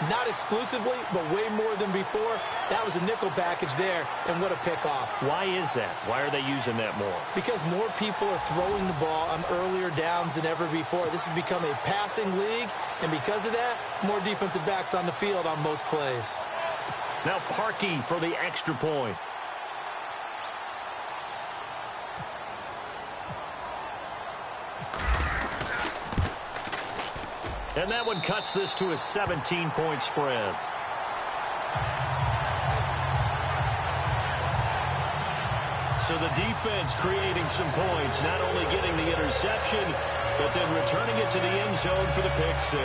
C: Not exclusively, but way more than before. That was a nickel package there, and what a pick-off.
B: Why is that? Why are they using that more?
C: Because more people are throwing the ball on earlier downs than ever before. This has become a passing league, and because of that, more defensive backs on the field on most plays.
B: Now Parkey for the extra point. And that one cuts this to a 17-point spread. So the defense creating some points, not only getting the interception, but then returning it to the end zone for the pick 6.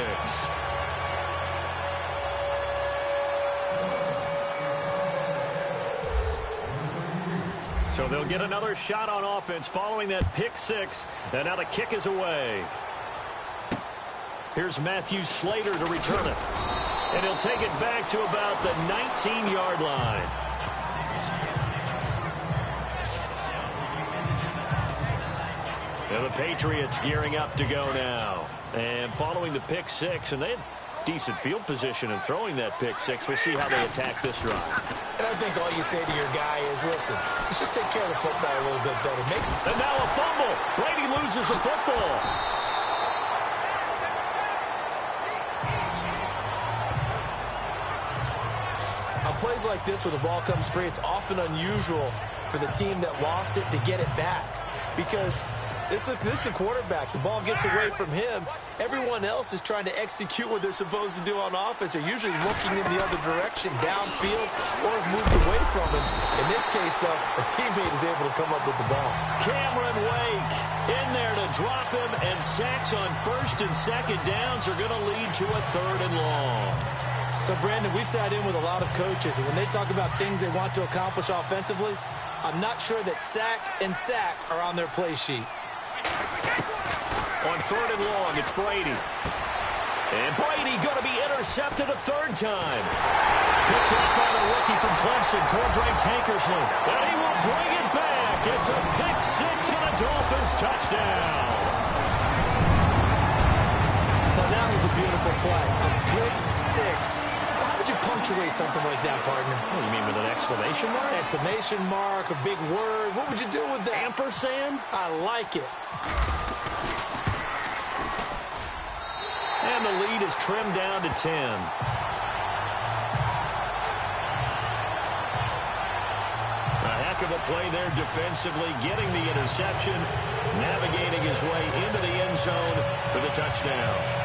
B: So they'll get another shot on offense following that pick six. And now the kick is away. Here's Matthew Slater to return it. And he'll take it back to about the 19-yard line. And the Patriots gearing up to go now. And following the pick six, and they had decent field position in throwing that pick six. We'll see how they attack this drive.
C: And I think all you say to your guy is, listen, let's just take care of the football a little bit better.
B: And now a fumble. Brady loses the football.
C: On plays like this where the ball comes free, it's often unusual for the team that lost it to get it back. Because this is a quarterback. The ball gets away from him. Everyone else is trying to execute what they're supposed to do on offense. They're usually looking in the other direction, downfield, or have moved away from him. In this case, though, a teammate is able to come up with the ball.
B: Cameron Wake in there to drop him, and sacks on first and second downs are going to lead to a 3rd and long.
C: So, Brandon, we sat in with a lot of coaches, and when they talk about things they want to accomplish offensively, I'm not sure that sack and sack are on their play sheet.
B: On 3rd and long, it's Brady. And Brady going to be intercepted a 3rd time. Picked up by the rookie from Clemson, Cordray Tankersley. And he will bring it back. It's a pick six and a Dolphins touchdown.
C: Now, that was a beautiful play. A pick six. How would you punctuate something like that, partner?
B: What do you mean, with an exclamation mark?
C: Exclamation mark, a big word. What would you do with that?
B: Ampersand?
C: I like it.
B: And the lead is trimmed down to 10. A heck of a play there defensively, getting the interception, navigating his way into the end zone for the touchdown.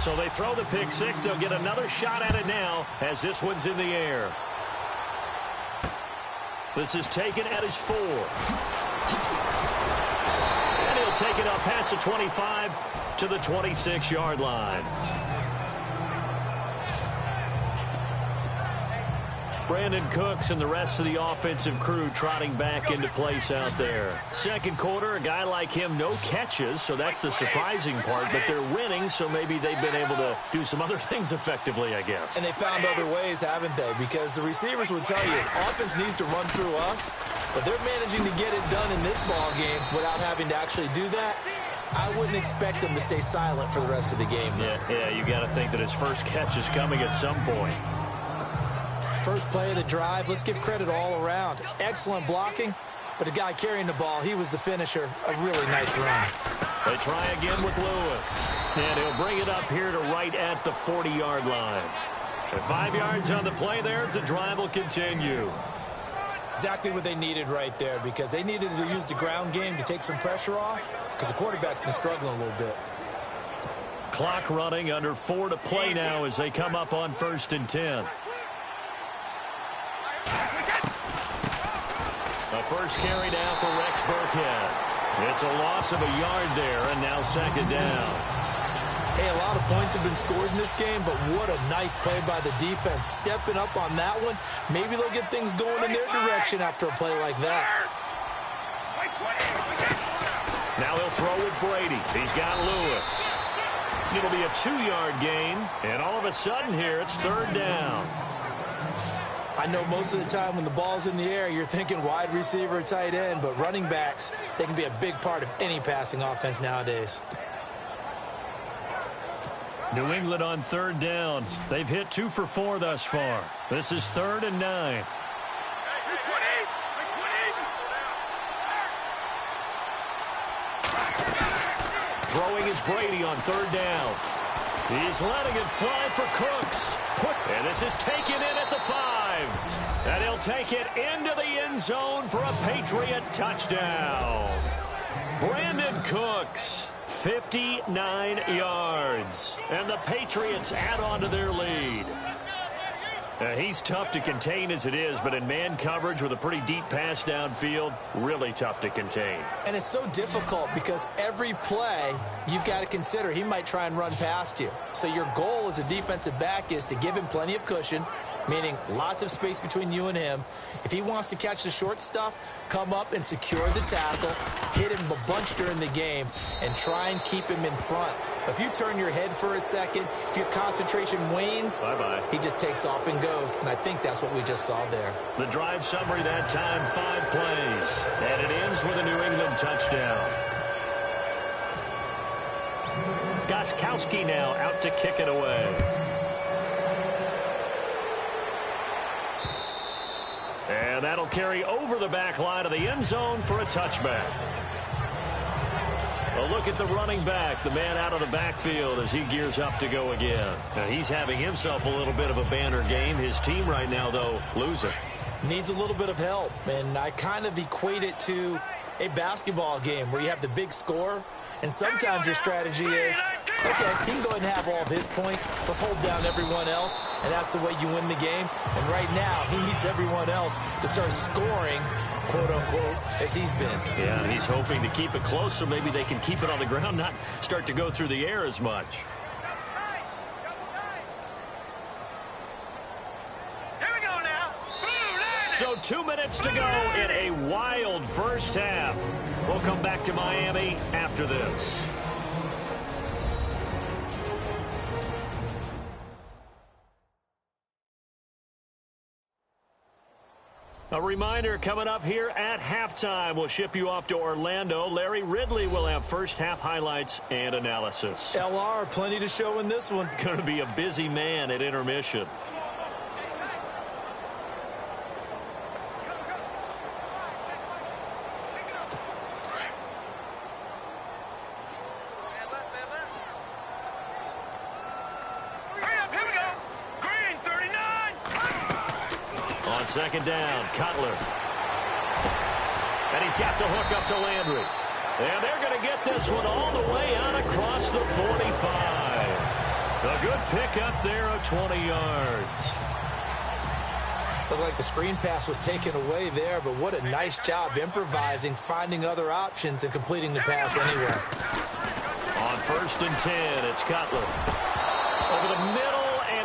B: So they throw the pick six. They'll get another shot at it now as this one's in the air. This is taken at his 4. And he'll take it up past the 25 to the 26-yard line. Brandon Cooks and the rest of the offensive crew trotting back into place out there. Second quarter, a guy like him, no catches, so that's the surprising part. But they're winning, so maybe they've been able to do some other things effectively, I guess.
C: And they found other ways, haven't they? Because the receivers would tell you, offense needs to run through us, but they're managing to get it done in this ball game without having to actually do that. I wouldn't expect them to stay silent for the rest of the game, though.
B: Yeah, you got to think that his first catch is coming at some point.
C: First play of the drive, let's give credit all around. Excellent blocking, but the guy carrying the ball, he was the finisher. A really nice run.
B: They try again with Lewis. And he'll bring it up here to right at the 40-yard line. And 5 yards on the play there as the drive will continue.
C: Exactly what they needed right there, because they needed to use the ground game to take some pressure off, because the quarterback's been struggling a little bit.
B: Clock running, under 4 to play now as they come up on 1st and 10. A first carry now for Rex Burkhead. It's a loss of a yard there, and now 2nd down.
C: Hey, a lot of points have been scored in this game, but what a nice play by the defense. Stepping up on that one, maybe they'll get things going in their direction after a play like that.
B: Now he'll throw with Brady. He's got Lewis. It'll be a 2-yard gain, and all of a sudden here, it's 3rd down.
C: I know most of the time when the ball's in the air, you're thinking wide receiver, tight end, but running backs, they can be a big part of any passing offense nowadays.
B: New England on 3rd down. They've hit 2 for 4 thus far. This is 3rd and 9. Throwing is Brady on 3rd down. He's letting it fly for Cooks. And this is taken in at the 5. And he'll take it into the end zone for a Patriot touchdown. Brandon Cooks, 59 yards. And the Patriots add on to their lead. He's tough to contain as it is, but in man coverage with a pretty deep pass downfield, really tough to contain.
C: And it's so difficult because every play you've got to consider he might try and run past you. So your goal as a defensive back is to give him plenty of cushion, meaning lots of space between you and him. If he wants to catch the short stuff, come up and secure the tackle, hit him a bunch during the game, and try and keep him in front. But if you turn your head for a second, if your concentration wanes,
B: bye-bye.
C: He just takes off and goes, and I think that's what we just saw there.
B: The drive summary that time, 5 plays, and it ends with a New England touchdown. Gostkowski now out to kick it away. And that'll carry over the back line of the end zone for a touchback. A look at the running back, the man out of the backfield as he gears up to go again. Now he's having himself a little bit of a banner game. His team right now, though, losing.
C: Needs a little bit of help, and I kind of equate it to a basketball game where you have the big score, and sometimes your strategy is, okay, he can go ahead and have all of his points. Let's hold down everyone else, and that's the way you win the game. And right now, he needs everyone else to start scoring, quote-unquote, as he's been.
B: Yeah, he's hoping to keep it close so maybe they can keep it on the ground, not start to go through the air as much. So 2 minutes to go in a wild first half. We'll come back to Miami after this. A reminder coming up here at halftime. We'll ship you off to Orlando. Larry Ridley will have first half highlights and analysis.
C: LR, plenty to show in this one.
B: Going to be a busy man at intermission. Second down, Cutler. And he's got the hook up to Landry. And they're going to get this one all the way out across the 45. A good pickup there of 20 yards.
C: Looked like the screen pass was taken away there, but what a nice job improvising, finding other options, and completing the pass anyway.
B: On 1st and 10, it's Cutler. Over the middle.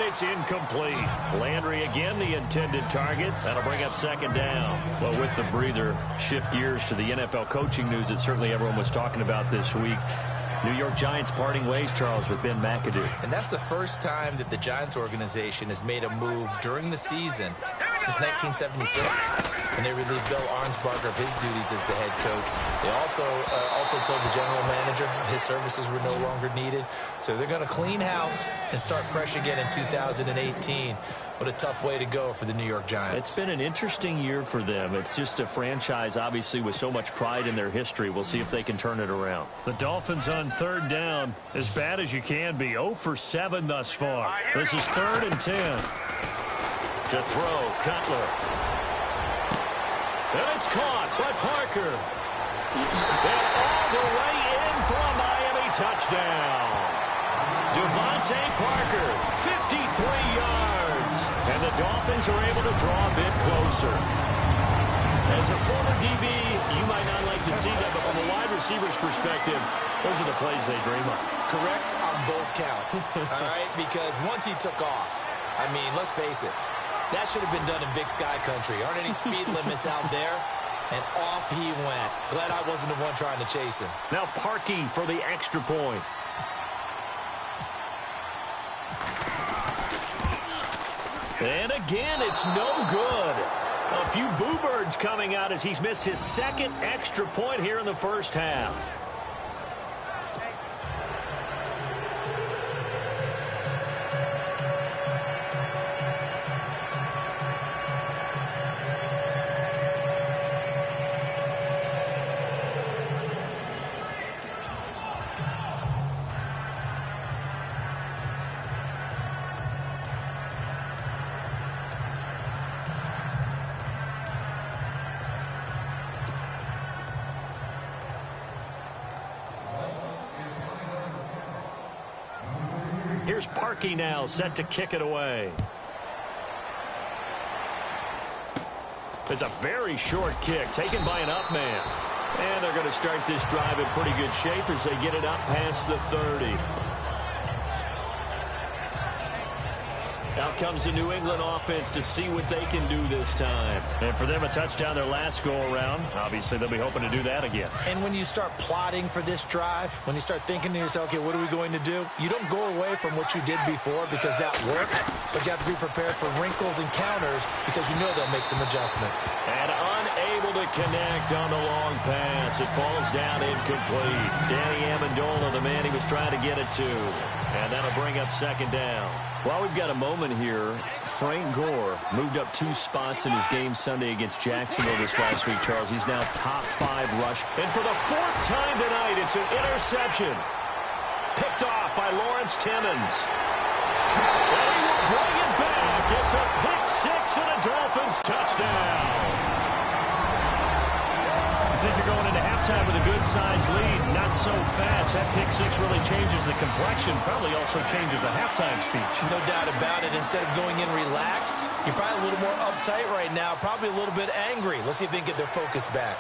B: It's incomplete. Landry again the intended target. That'll bring up second down. Well, with the breather, shift gears to the NFL coaching news that certainly everyone was talking about this week. New York Giants parting ways, Charles, with Ben McAdoo.
C: And that's the first time that the Giants organization has made a move during the season since 1976, when they relieved Bill Arnsparger of his duties as the head coach. They also told the general manager his services were no longer needed. So they're going to clean house and start fresh again in 2018. What a tough way to go for the New York Giants.
B: It's been an interesting year for them. It's just a franchise, obviously, with so much pride in their history. We'll see if they can turn it around. The Dolphins on 3rd down, as bad as you can be. 0 for 7 thus far. This is 3rd and 10. To throw, Cutler. And it's caught by Parker. And all the way in for a Miami touchdown. Devontae Parker, 53 yards. And the Dolphins are able to draw a bit closer. As a former DB, you might not like to see that, but from a wide receiver's perspective, those are the plays they dream of.
C: Correct on both counts, all right? Because once he took off, I mean, let's face it, that should have been done in Big Sky Country. Aren't any speed limits out there? And off he went. Glad I wasn't the one trying to chase him.
B: Now Parkey for the extra point. And again, it's no good. A few boo birds coming out as he's missed his 2nd extra point here in the first half. Here's Parkey now, set to kick it away. It's a very short kick taken by an up man. And they're going to start this drive in pretty good shape as they get it up past the 30. Out comes the New England offense to see what they can do this time. And for them, a touchdown their last go-around. Obviously, they'll be hoping to do that again.
C: And when you start plotting for this drive, when you start thinking to yourself, okay, what are we going to do? You don't go away from what you did before because that worked, but you have to be prepared for wrinkles and counters because you know they'll make some adjustments.
B: And unable to connect on the long pass. It falls down incomplete. Danny Amendola, the man he was trying to get it to. And that'll bring up second down. While we've got a moment here, Frank Gore moved up 2 spots in his game Sunday against Jacksonville this last week, Charles. He's now top 5 rush. And for the 4th time tonight, it's an interception. Picked off by Lawrence Timmons. And he will bring it back. It's a pick 6 and a Dolphins touchdown. I think you're going into halftime with a good-sized lead. Not so fast. That pick 6 really changes the complexion. Probably also changes the halftime speech.
C: No doubt about it. Instead of going in relaxed, you're probably a little more uptight right now. Probably a little bit angry. Let's see if they can get their focus back.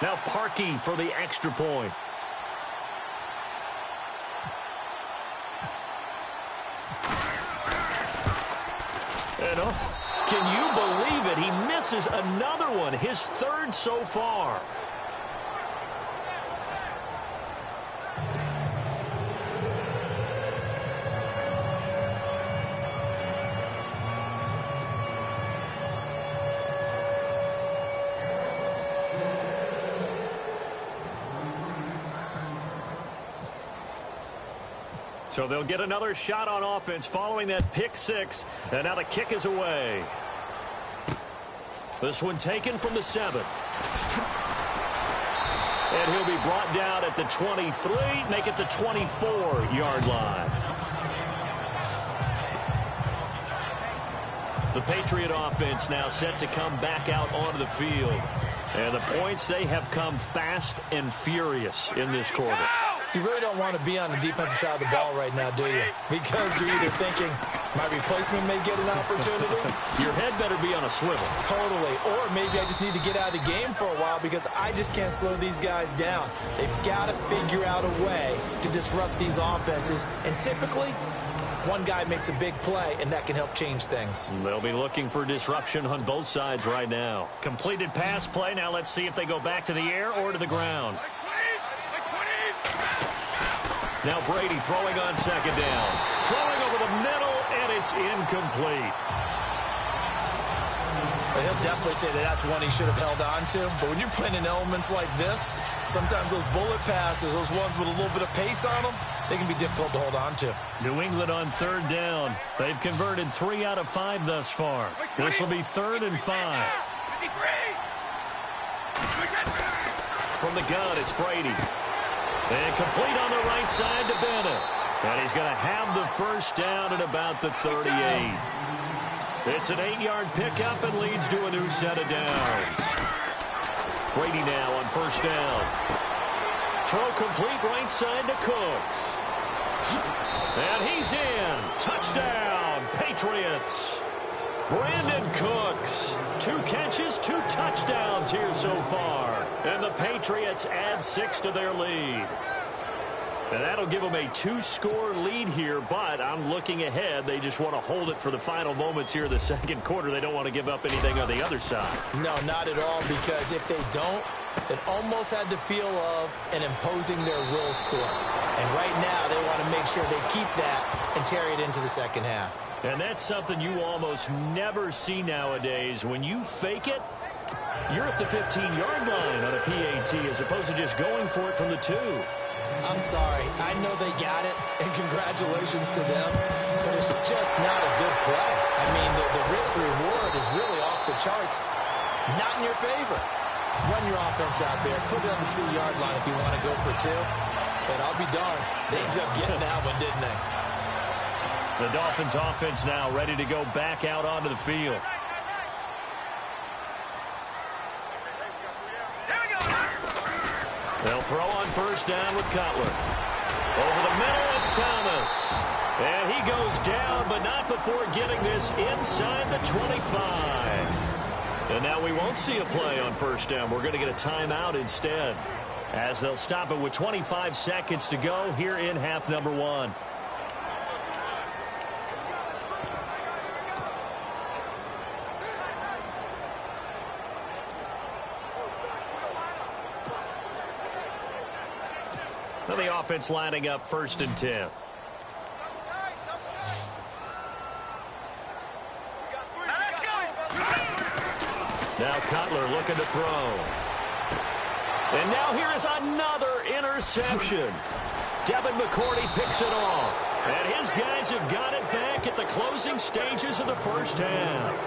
B: Now Parkey for the extra point. And can you believe it? He misses another one, his 3rd so far. So they'll get another shot on offense following that pick 6. And now the kick is away. This one taken from the 7. And he'll be brought down at the 23, make it the 24-yard line. The Patriot offense now set to come back out onto the field. And the points, they have come fast and furious in this quarter.
C: You really don't want to be on the defensive side of the ball right now, do you? Because you're either thinking, my replacement may get an opportunity.
B: Your head better be on a swivel.
C: Totally. Or maybe I just need to get out of the game for a while because I just can't slow these guys down. They've got to figure out a way to disrupt these offenses. And typically, one guy makes a big play, and that can help change things.
B: They'll be looking for disruption on both sides right now. Completed pass play. Now let's see if they go back to the air or to the ground. Now Brady throwing on second down. Throwing over the middle, and it's incomplete.
C: But he'll definitely say that that's one he should have held on to. But when you're playing in elements like this, sometimes those bullet passes, those ones with a little bit of pace on them, they can be difficult to hold on to.
B: New England on 3rd down. They've converted 3 out of 5 thus far. This will be 3rd and 5. From the gun, it's Brady. And complete on the right side to Bennett. And he's going to have the first down at about the 38. It's an 8-yard pickup and leads to a new set of downs. Brady now on 1st down. Throw complete right side to Cooks. And he's in. Touchdown, Patriots. Brandon Cooks. 2 catches, 2 touchdowns here so far. And the Patriots add 6 to their lead. And that'll give them a 2-score lead here, but I'm looking ahead. They just want to hold it for the final moments here in the second quarter. They don't want to give up anything on the other side.
C: No, not at all, because if they don't, it almost had the feel of an imposing their will score. And right now, they want to make sure they keep that and carry it into the second half.
B: And that's something you almost never see nowadays. When you fake it, you're at the 15-yard line on a PAT as opposed to just going for it from the 2.
C: I'm sorry. I know they got it, and congratulations to them, but it's just not a good play. I mean, the risk-reward is really off the charts. Not in your favor. Run your offense out there. Put it on the 2-yard line if you want to go for 2. But I'll be darned. They ended up getting that one, didn't they?
B: The Dolphins offense now ready to go back out onto the field. They'll throw on first down with Cutler. Over the middle, it's Thomas. And he goes down, but not before getting this inside the 25. And now we won't see a play on first down. We're going to get a timeout instead, as they'll stop it with 25 seconds to go here in half number 1. So the offense lining up 1st and 10. Now Cutler looking to throw. And now here is another interception. Devin McCourty picks it off. And his guys have got it back at the closing stages of the first half.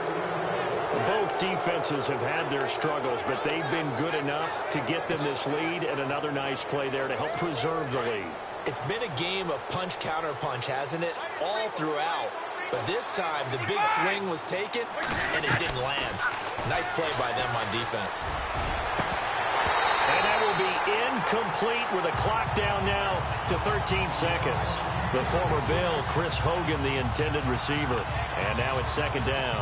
B: Both defenses have had their struggles, but they've been good enough to get them this lead, and another nice play there to help preserve the lead.
C: It's been a game of punch-counter-punch, hasn't it? All throughout. But this time, the big swing was taken, and it didn't land. Nice play by them on defense.
B: And that will be incomplete with a clock down now to 13 seconds. The former Bill, Chris Hogan, the intended receiver. And now it's 2nd down.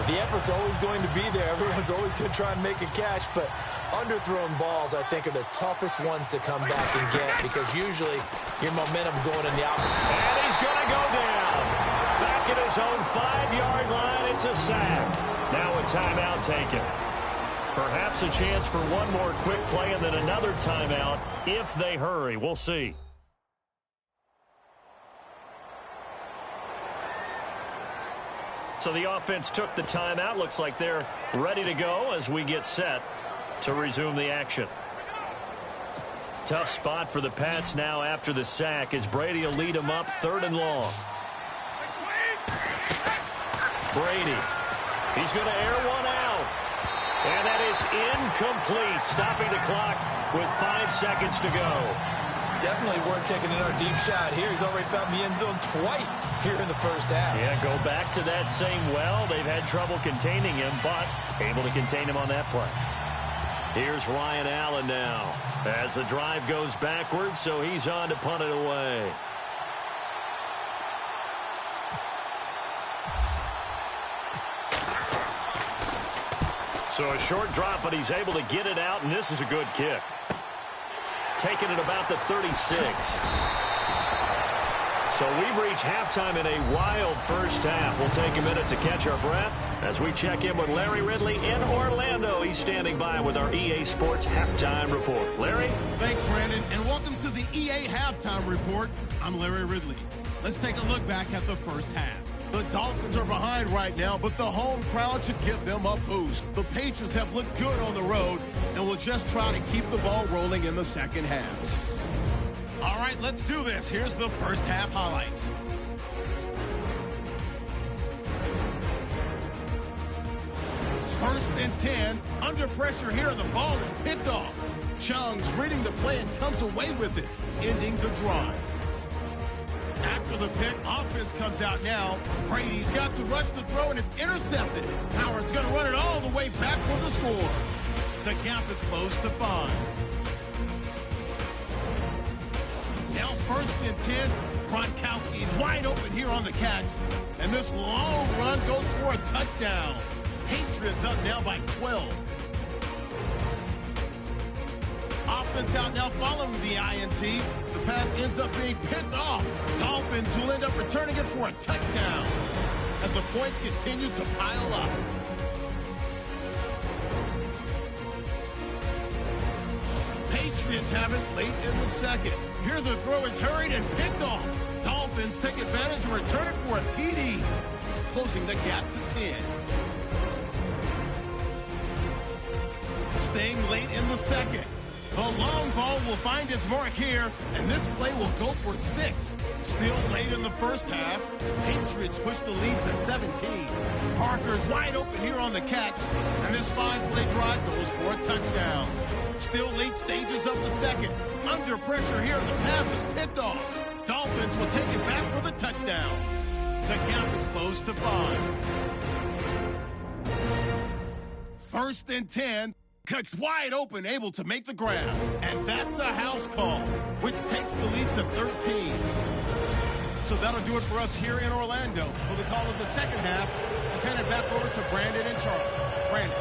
C: The effort's always going to be there. Everyone's always going to try and make a catch, but underthrown balls, I think, are the toughest ones to come back and get because usually your momentum's going in the opposite.
B: And he's going to go down. Back at his own 5-yard line, it's a sack. Now a timeout taken. Perhaps a chance for one more quick play and then another timeout if they hurry. We'll see. So the offense took the timeout. Looks like they're ready to go as we get set to resume the action. Tough spot for the Pats now after the sack as Brady will lead them up 3rd and long. Brady. He's going to air one out. And that is incomplete, stopping the clock with 5 seconds to go.
C: Definitely worth taking another deep shot here. He's already found the end zone twice here in the first half.
B: Yeah, go back to that same well. They've had trouble containing him, but able to contain him on that play. Here's Ryan Allen now as the drive goes backwards, so he's on to punt it away. So a short drop, but he's able to get it out, and this is a good kick. Taking it about the 36. So we've reached halftime in a wild first half. We'll take a minute to catch our breath as we check in with Larry Ridley in Orlando. He's standing by with our EA Sports Halftime Report. Larry?
A: Thanks, Brandon, and welcome to the EA Halftime Report. I'm Larry Ridley. Let's take a look back at the first half. The Dolphins are behind right now, but the home crowd should give them a boost. The Patriots have looked good on the road and will just try to keep the ball rolling in the second half. All right, let's do this. Here's the first half highlights. First and 10. Under pressure here, the ball is picked off. Chung's reading the play and comes away with it, ending the drive. After the pick, offense comes out now. Brady's got to rush the throw, and it's intercepted. Howard's going to run it all the way back for the score. The gap is close to 5. Now 1st and 10. Gronkowski's wide open here on the catch. And this long run goes for a touchdown. Patriots up now by 12. Offense out now following the INT. The pass ends up being picked off. Dolphins will end up returning it for a touchdown as the points continue to pile up. Patriots have it late in the second. Here the throw is hurried and picked off. Dolphins take advantage and return it for a TD, closing the gap to 10. Staying late in the second. The long ball will find its mark here, and this play will go for 6. Still late in the first half. Patriots push the lead to 17. Parker's wide open here on the catch, and this 5-play drive goes for a touchdown. Still late stages of the second. Under pressure here, the pass is picked off. Dolphins will take it back for the touchdown. The gap is closed to 5. 1st and 10. Cuts wide open, able to make the grab. And that's a house call, which takes the lead to 13.
G: So that'll do it for us here in Orlando. For the call of the second half, let's hand it back over to Brandon and Charles. Brandon.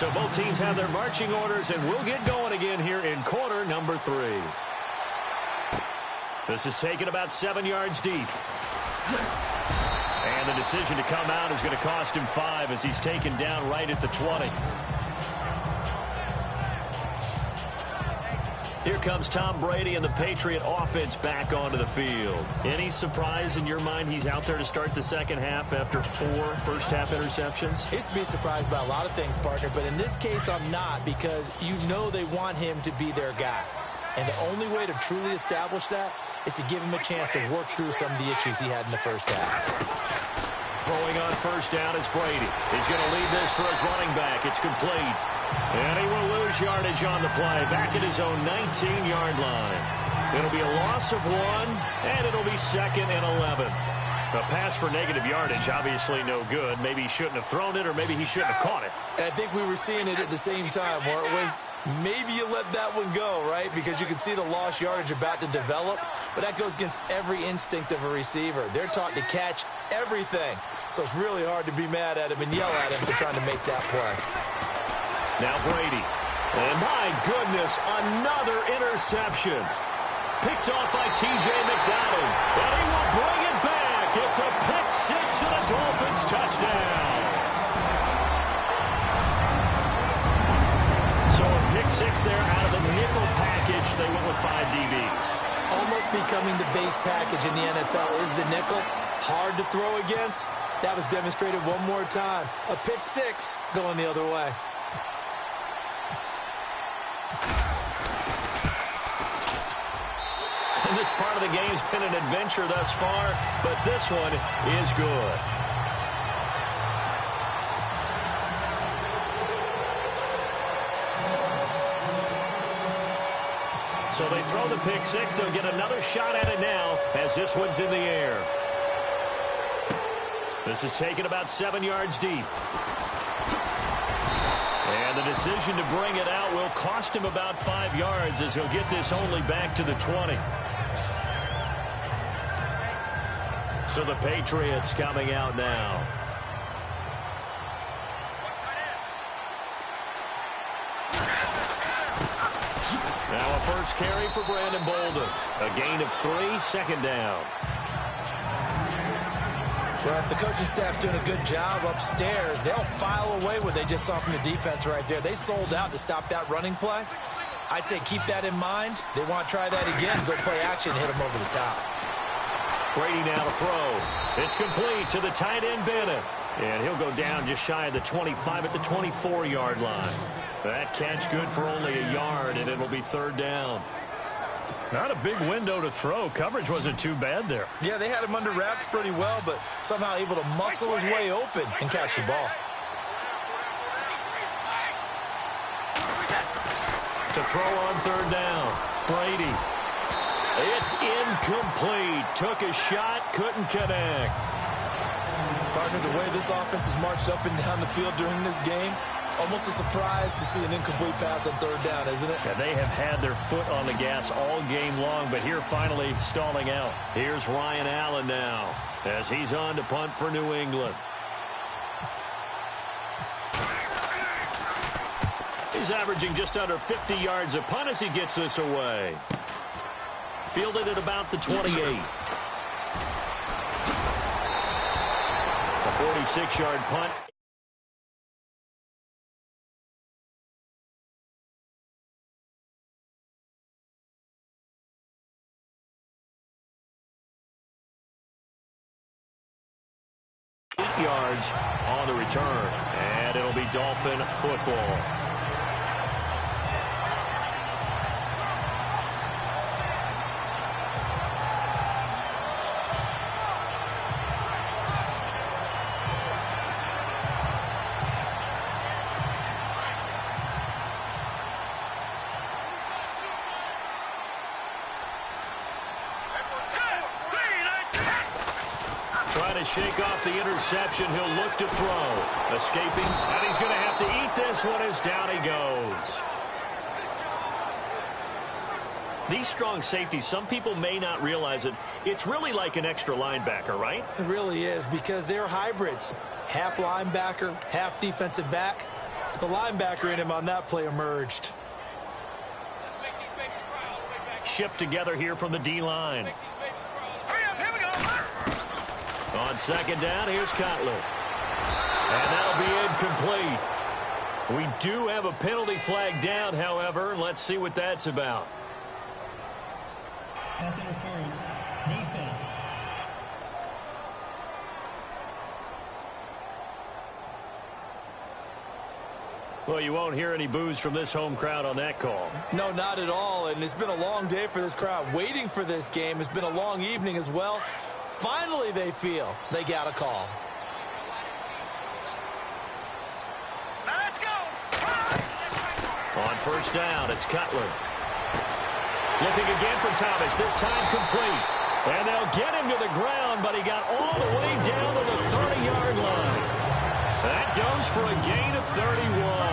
B: So both teams have their marching orders, and we'll get going again here in quarter number 3. This is taken about 7 yards deep. And the decision to come out is going to cost him 5 as he's taken down right at the 20. Here comes Tom Brady and the Patriot offense back onto the field. Any surprise in your mind he's out there to start the second half after 4 first-half interceptions?
C: Used to be surprised by a lot of things, partner, but in this case I'm not, because you know they want him to be their guy. And the only way to truly establish that is to give him a chance to work through some of the issues he had in the first half.
B: Throwing on first down is Brady. He's going to lead this for his running back. It's complete. And he will lose yardage on the play, back at his own 19-yard line. It'll be a loss of 1, and it'll be 2nd and 11. A pass for negative yardage, obviously no good. Maybe he shouldn't have thrown it, or maybe he shouldn't have caught it.
C: I think we were seeing it at the same time, weren't we? Maybe you let that one go, right? Because you can see the lost yardage about to develop, but that goes against every instinct of a receiver. They're taught to catch everything, so it's really hard to be mad at him and yell at him for trying to make that play.
B: Now Brady. And my goodness, another interception. Picked off by T.J. McDonald. And he will bring it back. It's a pick 6 and a Dolphins touchdown. So a pick 6 there out of the nickel package. They went with 5 DBs.
C: Almost becoming the base package in the NFL is the nickel. Hard to throw against. That was demonstrated one more time. A pick 6 going the other way.
B: And this part of the game's been an adventure thus far, but this one is good. So they throw the pick 6. They'll get another shot at it now as this one's in the air. This is taken about 7 yards deep. And the decision to bring it out will cost him about 5 yards as he'll get this only back to the 20. So the Patriots coming out now. Now a first carry for Brandon Bolden. A gain of 3, 2nd down.
C: Well, if the coaching staff's doing a good job upstairs, they'll file away what they just saw from the defense right there. They sold out to stop that running play. I'd say keep that in mind. They want to try that again, go play action, hit them over the top.
B: Brady now to throw. It's complete to the tight end Bennett. And he'll go down just shy of the 25 at the 24-yard line. That catch good for only a yard, and it'll be 3rd down. Not a big window to throw. Coverage wasn't too bad there.
C: Yeah, they had him under wraps pretty well, but somehow able to muscle his way open and catch the ball.
B: To throw on 3rd down. Brady. It's incomplete. Took a shot, couldn't connect.
C: Partner, the way this offense has marched up and down the field during this game, it's almost a surprise to see an incomplete pass on 3rd down, isn't it?
B: Yeah, they have had their foot on the gas all game long, but here finally stalling out. Here's Ryan Allen now as he's on to punt for New England. He's averaging just under 50 yards a punt as he gets this away. Fielded at about the 28. A 46-yard punt. Yards on the return, and it'll be Dolphin football. Trying to shake off the interception. He'll look to throw. Escaping, and he's going to have to eat this one as down he goes. These strong safeties, some people may not realize it. It's really like an extra linebacker, right?
C: It really is, because they're hybrids. Half linebacker, half defensive back. The linebacker in him on that play emerged.
B: Shift together here from the D-line. On second down, here's Cutler. And that'll be incomplete. We do have a penalty flag down, however. Let's see what that's about.
D: Pass interference. Defense.
B: Well, you won't hear any boos from this home crowd on that call.
C: No, not at all. And it's been a long day for this crowd. Waiting for this game. It's been a long evening as well. Finally, they feel they got a call.
F: Let's go.
B: On first down, it's Cutler. Looking again for Thomas, this time complete. And they'll get him to the ground, but he got all the way down to the 30-yard line. That goes for a gain of 31.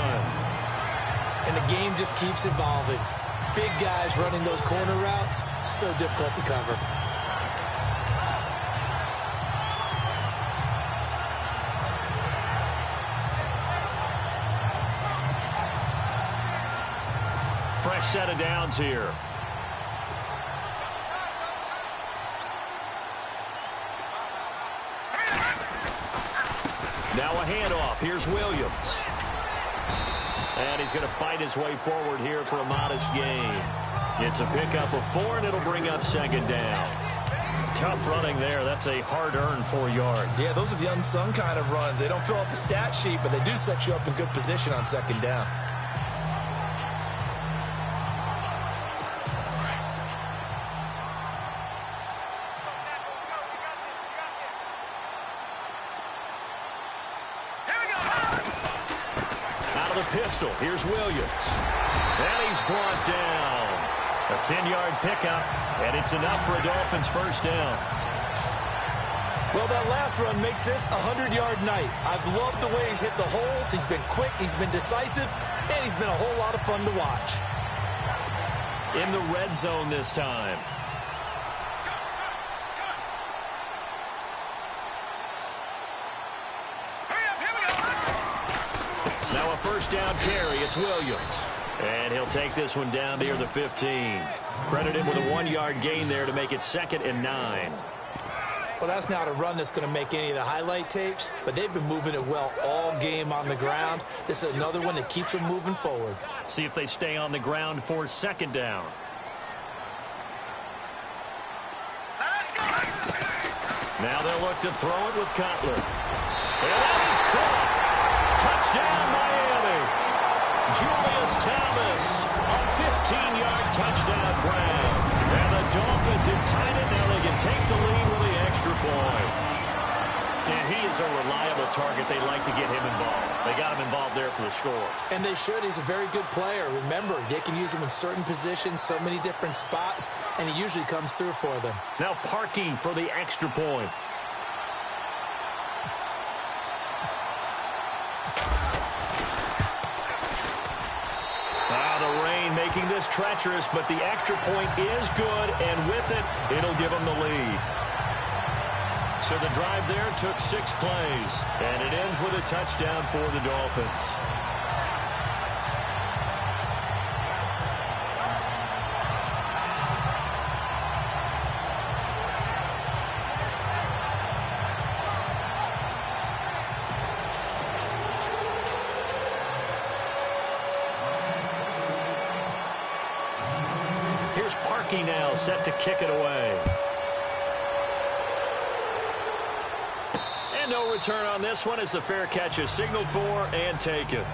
C: And the game just keeps evolving. Big guys running those corner routes, so difficult to cover.
B: Fresh set of downs here. Now a handoff. Here's Williams. And he's going to fight his way forward here for a modest gain. It's a pickup of 4, and it'll bring up second down. Tough running there. That's a hard-earned 4 yards.
C: Yeah, those are the unsung kind of runs. They don't fill up the stat sheet, but they do set you up in good position on second down.
B: Pistol. Here's Williams. And he's brought down. A 10-yard pickup, and it's enough for a Dolphins first down.
C: Well, that last run makes this a 100-yard night. I've loved the way he's hit the holes. He's been quick, he's been decisive, and he's been a whole lot of fun to watch.
B: In the red zone this time. Now a first down carry. It's Williams. And he'll take this one down near the 15. Credit him with a 1-yard gain there to make it 2nd and 9.
C: Well, that's not a run that's going to make any of the highlight tapes, but they've been moving it well all game on the ground. This is another one that keeps them moving forward.
B: See if they stay on the ground for second down. Now they'll look to throw it with Cutler. And that is caught. Touchdown, Miami. Julius Thomas, a 15-yard touchdown grab. And the Dolphins have tied it. Now they can take the lead with the extra point. And he is a reliable target. They like to get him involved. They got him involved there for the score.
C: And they should. He's a very good player. Remember, they can use him in certain positions, so many different spots, and he usually comes through for them.
B: Now Parkey for the extra point. The rain making this treacherous, but the extra point is good, and with it, it'll give them the lead. So the drive there took 6 plays, and it ends with a touchdown for the Dolphins. Here's Parkey now, set to kick it away. And no return on this one as the fair catch is signaled for and taken.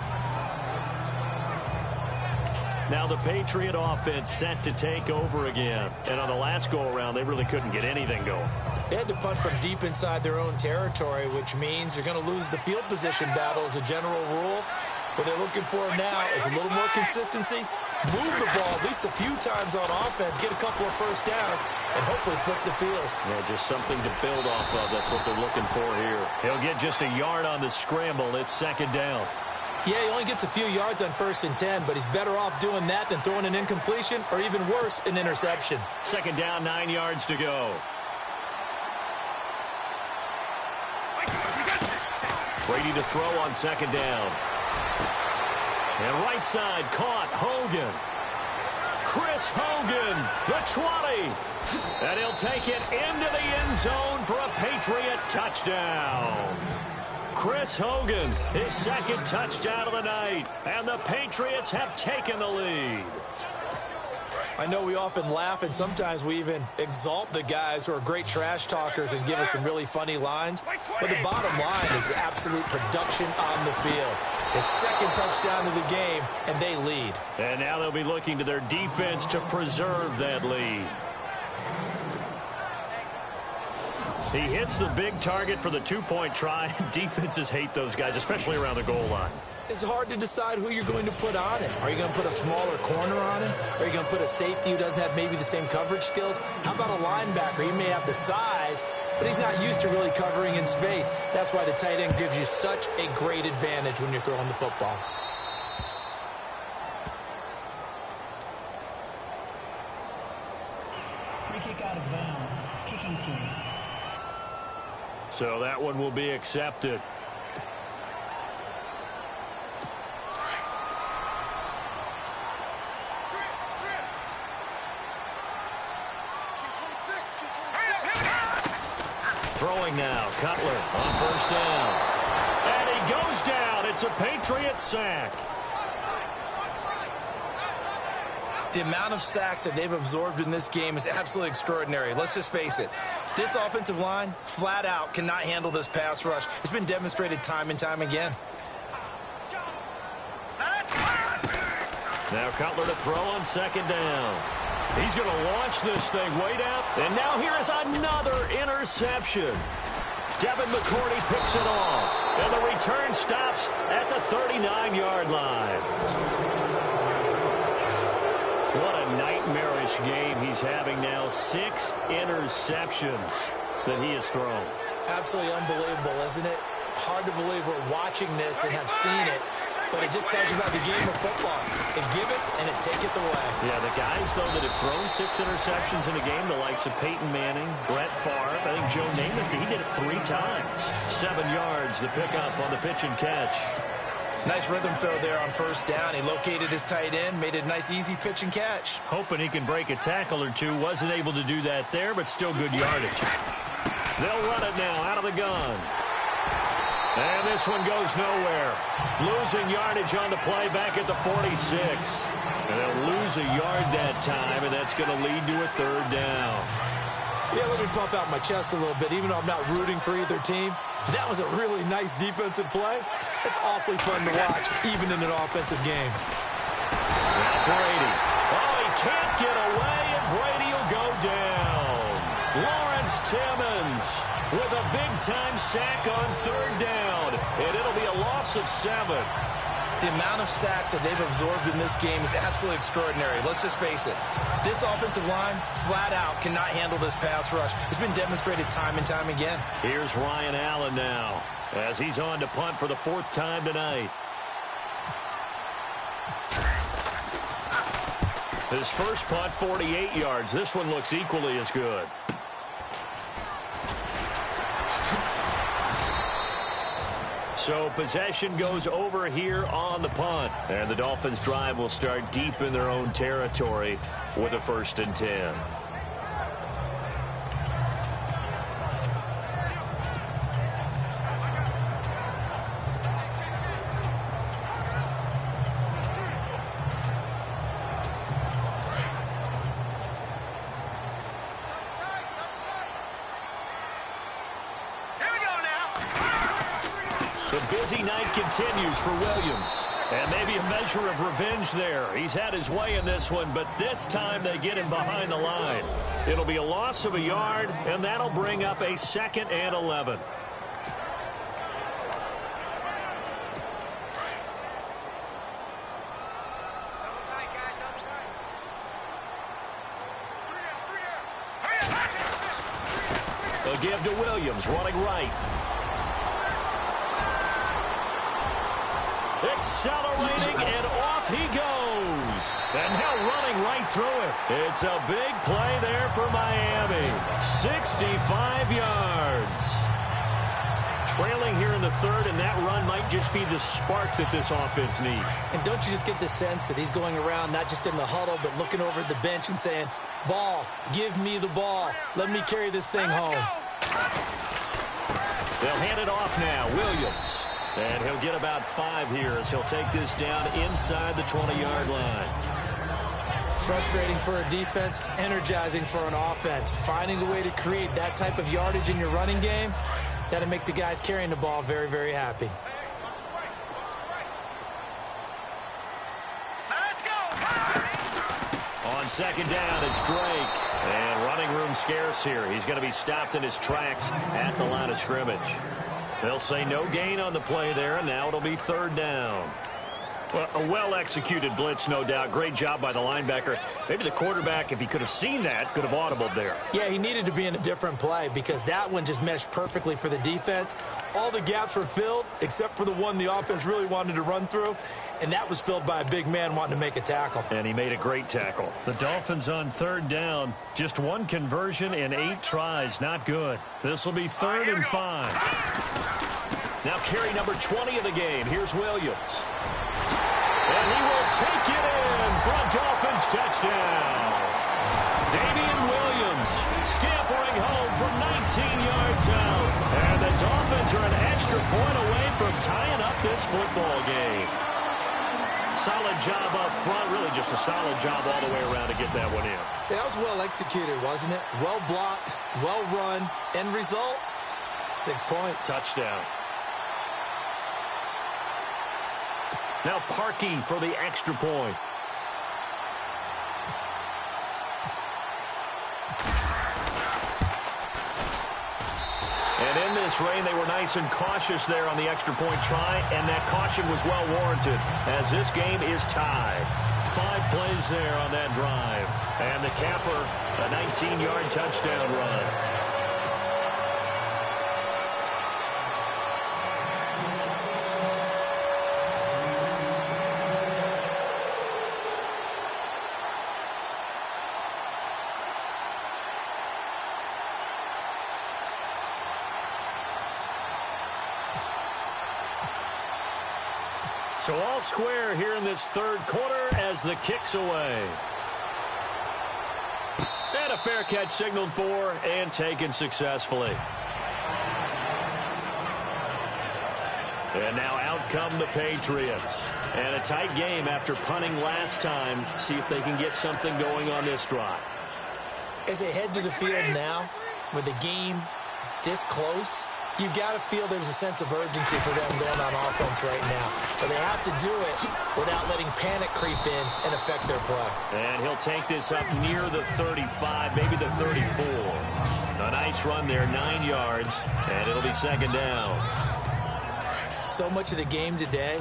B: Now the Patriot offense set to take over again. And on the last go-around, they really couldn't get anything going.
C: They had to punt from deep inside their own territory, which means you're going to lose the field position battle as a general rule. What they're looking for now is a little more consistency, move the ball at least a few times on offense, get a couple of first downs, and hopefully flip the field.
B: Yeah, just something to build off of. That's what they're looking for here. He'll get just a yard on the scramble. It's second down.
C: Yeah, he only gets a few yards on 1st and 10, but he's better off doing that than throwing an incompletion or even worse, an interception.
B: Second down, 9 yards to go. Brady to throw on second down. And right side caught. Hogan. Chris Hogan, the 20. And he'll take it into the end zone for a Patriot touchdown. Chris Hogan, his second touchdown of the night. And the Patriots have taken the lead.
C: I know we often laugh, and sometimes we even exalt the guys who are great trash talkers and give us some really funny lines. But the bottom line is absolute production on the field. His second touchdown of the game, and they lead.
B: And now they'll be looking to their defense to preserve that lead. He hits the big target for the two-point try. Defenses hate those guys, especially around the goal line.
C: It's hard to decide who you're going to put on him. Are you going to put a smaller corner on him? Are you going to put a safety who doesn't have maybe the same coverage skills? How about a linebacker? He may have the size, but he's not used to really covering in space. That's why the tight end gives you such a great advantage when you're throwing the football.
D: Free kick out of bounds. Kicking team.
B: So that one will be accepted. Throwing now, Cutler on first down. And he goes down. It's a Patriot sack.
C: The amount of sacks that they've absorbed in this game is absolutely extraordinary. Let's just face it. This offensive line, flat out, cannot handle this pass rush. It's been demonstrated time and time again.
B: Now Cutler to throw on second down. He's going to launch this thing way down. And now here is another interception. Devin McCourty picks it off. And the return stops at the 39-yard line. What a nightmarish game he's having now. 6 interceptions that he has thrown.
C: Absolutely unbelievable, isn't it? Hard to believe we're watching this and have seen it. But it just tells you about the game of football. It giveth and it taketh away.
B: Yeah, the guys, though, that have thrown 6 interceptions in a game, the likes of Peyton Manning, Brett Favre, I think Joe Namath, he did it 3 times. 7 yards, the pickup on the pitch and catch.
C: Nice rhythm throw there on first down. He located his tight end, made it a nice, easy pitch and catch.
B: Hoping he can break a tackle or two. Wasn't able to do that there, but still good yardage. They'll run it now out of the gun. And this one goes nowhere. Losing yardage on the play back at the 46. And they'll lose a yard that time, and that's going to lead to a third down.
C: Yeah, let me pump out my chest a little bit, even though I'm not rooting for either team. That was a really nice defensive play. It's awfully fun to watch, even in an offensive game.
B: Now Brady. Oh, he can't get away, and Brady will go down. Lawrence Timmons with a big-time sack on third down, and it'll be a loss of 7.
C: The amount of sacks that they've absorbed in this game is absolutely extraordinary. Let's just face it. This offensive line, flat out, cannot handle this pass rush. It's been demonstrated time and time again.
B: Here's Ryan Allen now, as he's on to punt for the 4th time tonight. His first punt, 48 yards. This one looks equally as good. So possession goes over here on the punt. And the Dolphins' drive will start deep in their own territory with a 1st and 10. The busy night continues for Williams. And maybe a measure of revenge there. He's had his way in this one, but this time they get him behind the line. It'll be a loss of a yard, and that'll bring up a 2nd and 11. They'll give to Williams, running right. Accelerating, and off he goes. And now running right through it. It's a big play there for Miami. 65 yards. trailing here in the third, and that run might just be the spark that this offense needs.
C: And don't you just get the sense that he's going around not just in the huddle, but looking over at the bench and saying, ball, give me the ball. Let me carry this thing home.
B: They'll hand it off now. Williams. And he'll get about 5 here as he'll take this down inside the 20-yard line.
C: Frustrating for a defense, energizing for an offense. Finding a way to create that type of yardage in your running game, that'll make the guys carrying the ball very, very happy.
F: Let's go.
B: On second down, it's Drake. And running room scarce here. He's going to be stopped in his tracks at the line of scrimmage. They'll say no gain on the play there, and now it'll be third down. Well, a well-executed blitz, no doubt. Great job by the linebacker. Maybe the quarterback, if he could have seen that, could have audibled there.
C: Yeah, he needed to be in a different play because that one just meshed perfectly for the defense. All the gaps were filled except for the one the offense really wanted to run through, and that was filled by a big man wanting to make a tackle.
B: And he made a great tackle. The Dolphins on third down. Just one conversion in 8 tries. Not good. This will be third and 5. Now carry number 20 of the game. Here's Williams. And he will take it in for a Dolphins touchdown. Damian Williams scampering home from 19 yards out. And the Dolphins are an extra point away from tying up this football game. Solid job up front. Really just a solid job all the way around to get that one in.
C: That was well executed, wasn't it? Well blocked, well run. End result, 6 points.
B: Touchdown. Now Parkey for the extra point. And in this rain, they were nice and cautious there on the extra point try, and that caution was well warranted as this game is tied. 5 plays there on that drive. And the capper, a 19-yard touchdown run. So all square here in this third quarter as the kick's away. And a fair catch signaled for and taken successfully. And now out come the Patriots. And a tight game after punting last time. See if they can get something going on this drive.
C: As they head to the field now, with the game this close, you've got to feel there's a sense of urgency for them going on offense right now. But they have to do it without letting panic creep in and affect their play.
B: And he'll take this up near the 35, maybe the 34. A nice run there, 9 yards, and it'll be second down.
C: So much of the game today,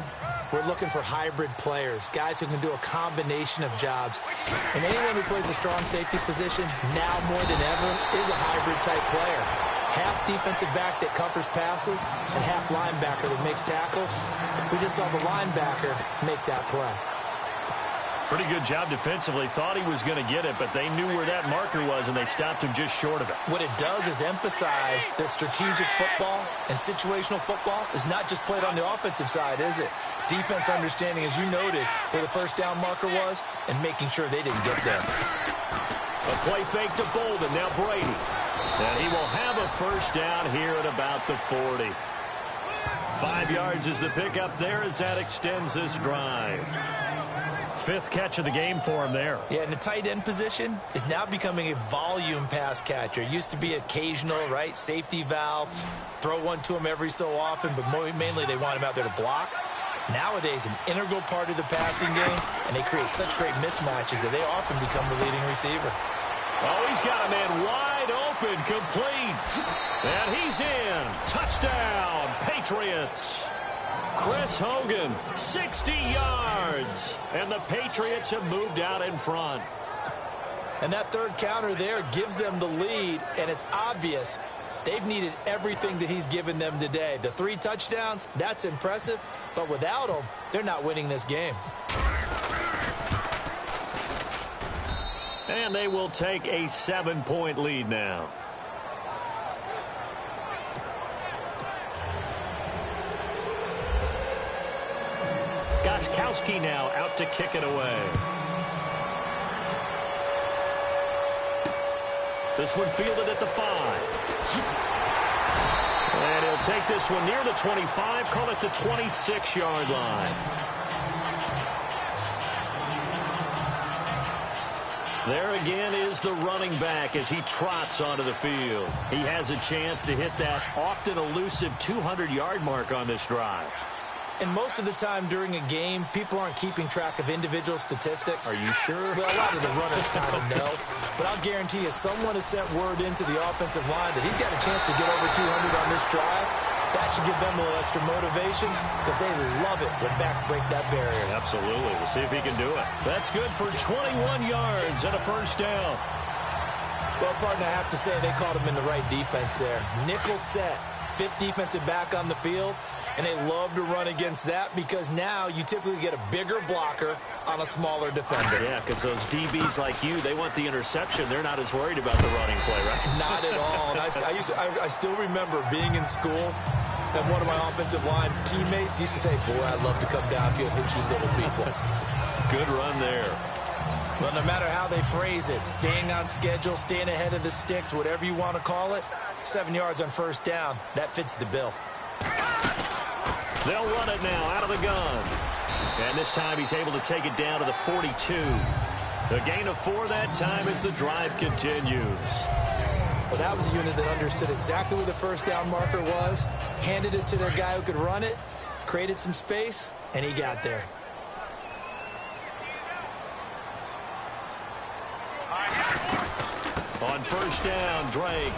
C: we're looking for hybrid players, guys who can do a combination of jobs. And anyone who plays a strong safety position, now more than ever, is a hybrid-type player. Half defensive back that covers passes and half linebacker that makes tackles. We just saw the linebacker make that play.
B: Pretty good job defensively. Thought he was going to get it, but they knew where that marker was, and they stopped him just short of it.
C: What it does is emphasize that strategic football and situational football is not just played on the offensive side, is it? Defense understanding, as you noted, where the first down marker was and making sure they didn't get there.
B: A play fake to Bolden. Now Brady. And he will have a first down here at about the 40. 5 yards is the pickup there as that extends this drive. 5th catch of the game for him there.
C: Yeah, and the tight end position is now becoming a volume pass catcher. Used to be occasional, right? Safety valve. Throw one to him every so often, but mainly they want him out there to block. Nowadays, an integral part of the passing game, and they create such great mismatches that they often become the leading receiver.
B: Oh, he's got a man wide open, complete. And he's in. Touchdown, Patriots. Chris Hogan, 60 yards. And the Patriots have moved out in front.
C: And that third counter there gives them the lead, and it's obvious they've needed everything that he's given them today. The 3 touchdowns, that's impressive, but without him, they're not winning this game.
B: And they will take a 7-point lead now. Gostkowski now out to kick it away. This one fielded at the 5. And he'll take this one near the 25, call it the 26-yard line. There again is the running back as he trots onto the field. He has a chance to hit that often elusive 200-yard mark on this drive.
C: And most of the time during a game, people aren't keeping track of individual statistics.
B: Are you sure?
C: Well, a lot of the runners kind of know. But I'll guarantee you someone has sent word into the offensive line that he's got a chance to get over 200 on this drive. That should give them a little extra motivation because they love it when backs break that barrier.
B: Absolutely. We'll see if he can do it. That's good for 21 yards and a first down.
C: Well, partner, I have to say they caught him in the right defense there. Nickel set, 5th defensive back on the field. And they love to run against that because now you typically get a bigger blocker on a smaller defender.
B: Yeah, because those DBs like you, they want the interception. They're not as worried about the running play, right?
C: Not at all. And I still remember being in school, and one of my offensive line teammates used to say, boy, I'd love to come downfield and hit you little people.
B: Good run there.
C: Well, no matter how they phrase it, staying on schedule, staying ahead of the sticks, whatever you want to call it, 7 yards on first down, that fits the bill.
B: They'll run it now out of the gun. And this time he's able to take it down to the 42. A gain of 4 that time as the drive continues.
C: Well, that was a unit that understood exactly where the first down marker was, handed it to their guy who could run it, created some space, and he got there.
B: On first down, Drake.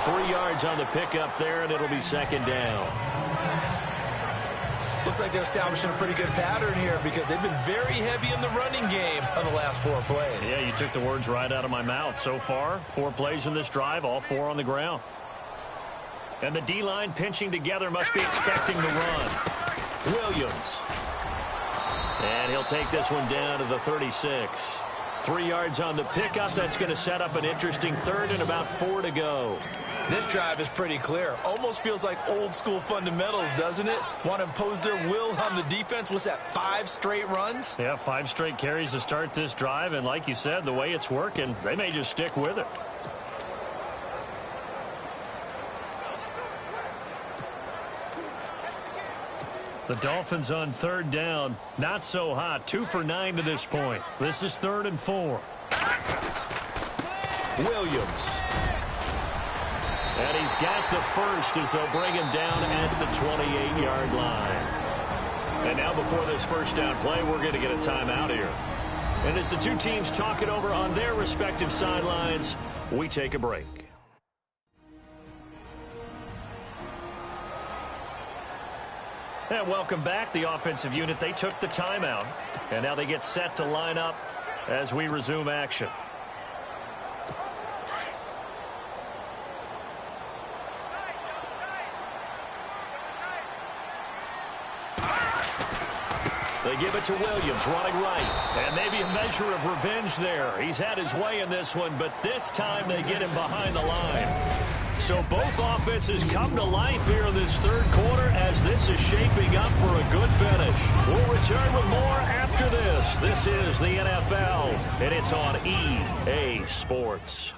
B: 3 yards on the pickup there, and it'll be second down.
C: Looks like they're establishing a pretty good pattern here because they've been very heavy in the running game on the last 4 plays.
B: Yeah, you took the words right out of my mouth. So far, 4 plays in this drive, all 4 on the ground. And the D-line pinching together must be expecting the run. Williams. And he'll take this one down to the 36. 3 yards on the pickup. That's going to set up an interesting third and about 4 to go.
C: This drive is pretty clear. Almost feels like old school fundamentals, doesn't it? Want to impose their will on the defense. What's that, 5 straight runs?
B: Yeah, 5 straight carries to start this drive. And like you said, the way it's working, they may just stick with it. The Dolphins on third down. Not so hot. 2 for 9 to this point. This is 3rd and 4. Williams. And he's got the first as they'll bring him down at the 28-yard line. And now before this first down play, we're going to get a timeout here. And as the two teams talk it over on their respective sidelines, we take a break. And welcome back. The offensive unit, they took the timeout. And now they get set to line up as we resume action. They give it to Williams, running right. And maybe a measure of revenge there. He's had his way in this one, but this time they get him behind the line. So both offenses come to life here in this third quarter as this is shaping up for a good finish. We'll return with more after this. This is the NFL, and it's on EA Sports.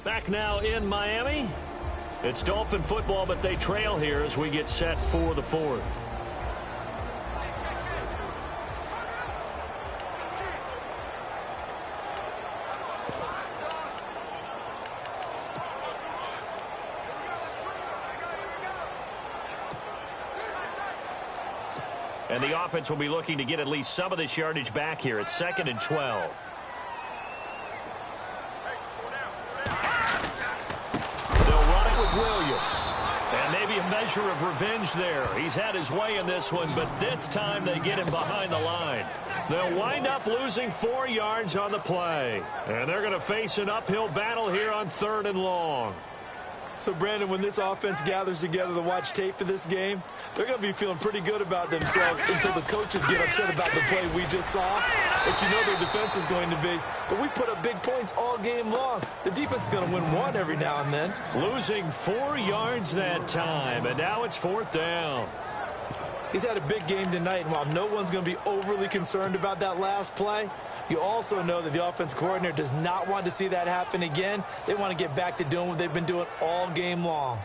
B: Back now in Miami. It's Dolphin football, but they trail here as we get set for the fourth. And the offense will be looking to get at least some of this yardage back here. It's 2nd and 12. They'll run it with Williams. And maybe a measure of revenge there. He's had his way in this one, but this time they get him behind the line. They'll wind up losing 4 yards on the play. And they're going to face an uphill battle here on 3rd and long.
C: So, Brandon, when this offense gathers together to watch tape for this game, they're going to be feeling pretty good about themselves until the coaches get upset about the play we just saw. But you know their defense is going to be. But we put up big points all game long. The defense is going to win one every now and then.
B: Losing 4 yards that time, and now it's 4th down.
C: He's had a big game tonight, and while no one's going to be overly concerned about that last play, you also know that the offense coordinator does not want to see that happen again. They want to get back to doing what they've been doing all game long.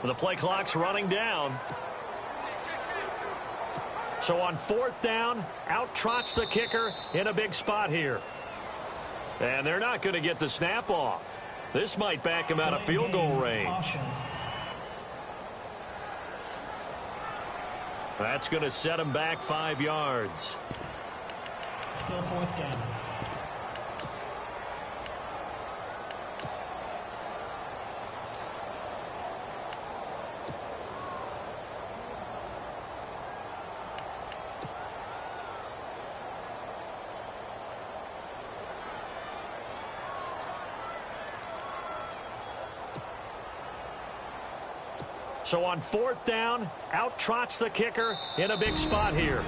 B: The play clock's running down. So on 4th down, out trots the kicker in a big spot here. And they're not going to get the snap off. This might back him out of field goal range. That's going to set him back 5 yards.
D: Still 4th down.
B: So on 4th down, out trots the kicker in a big spot here.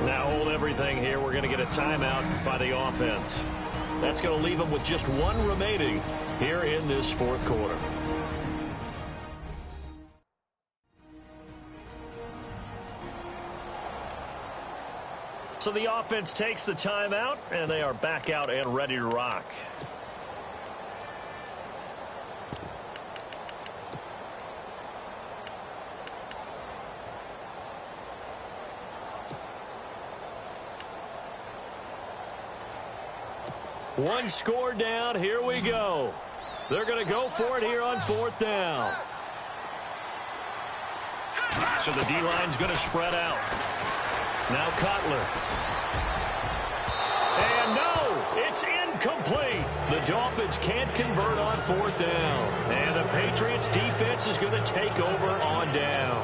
B: Now hold everything here. We're going to get a timeout by the offense. That's going to leave them with just 1 remaining here in this 4th quarter. So the offense takes the timeout, and they are back out and ready to rock. One score down. Here we go. They're going to go for it here on 4th down. So the D-line's going to spread out. Now Cutler. And no, it's incomplete. The Dolphins can't convert on 4th down. And the Patriots defense is going to take over on down.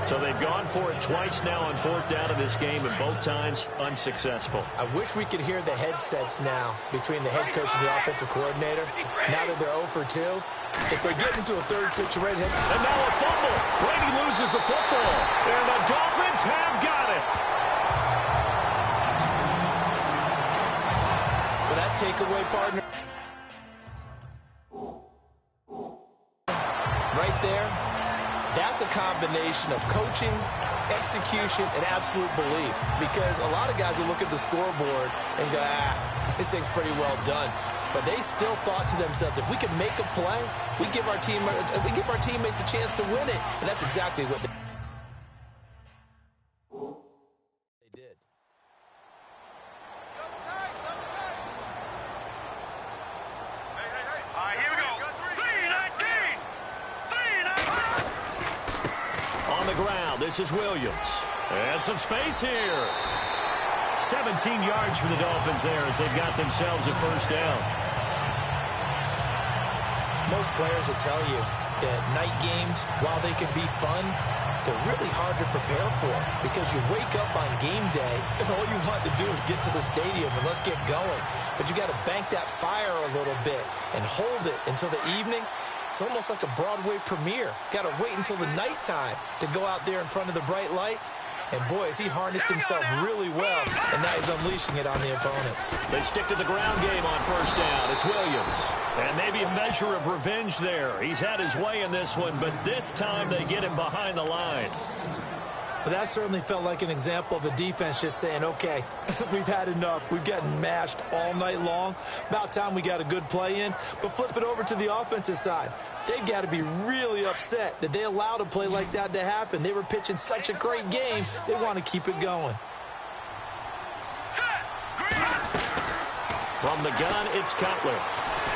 B: So they've gone for it twice now on 4th down in this game, and both times unsuccessful.
C: I wish we could hear the headsets now between the head coach and the offensive coordinator. Now that they're 0 for 2, if they get into a third situation.
B: And now a fumble. Brady loses the football, and the Dolphins have got it.
C: But that takeaway, partner, right there, that's a combination of coaching, execution, and absolute belief. Because a lot of guys will look at the scoreboard and go, this thing's pretty well done. But they still thought to themselves, if we can make a play, we give our teammates a chance to win it. And that's exactly what they did.
F: All right, here we go. 3-19.
B: On the ground, this is Williams. And some space here. 17 yards for the Dolphins there as they've got themselves a 1st down.
C: Most players will tell you that night games, while they can be fun, they're really hard to prepare for because you wake up on game day and all you want to do is get to the stadium and let's get going. But you got to bank that fire a little bit and hold it until the evening. It's almost like a Broadway premiere. Got to wait until the nighttime to go out there in front of the bright lights. And boy, has he harnessed himself really well, and now he's unleashing it on the opponents.
B: They stick to the ground game on 1st down. It's Williams. And maybe a measure of revenge there. He's had his way in this one, but this time they get him behind the line.
C: But that certainly felt like an example of the defense just saying, okay, we've had enough. We've gotten mashed all night long. About time we got a good play in. But flip it over to the offensive side. They've got to be really upset that they allowed a play like that to happen. They were pitching such a great game. They want to keep it going.
B: From the gun, it's Cutler.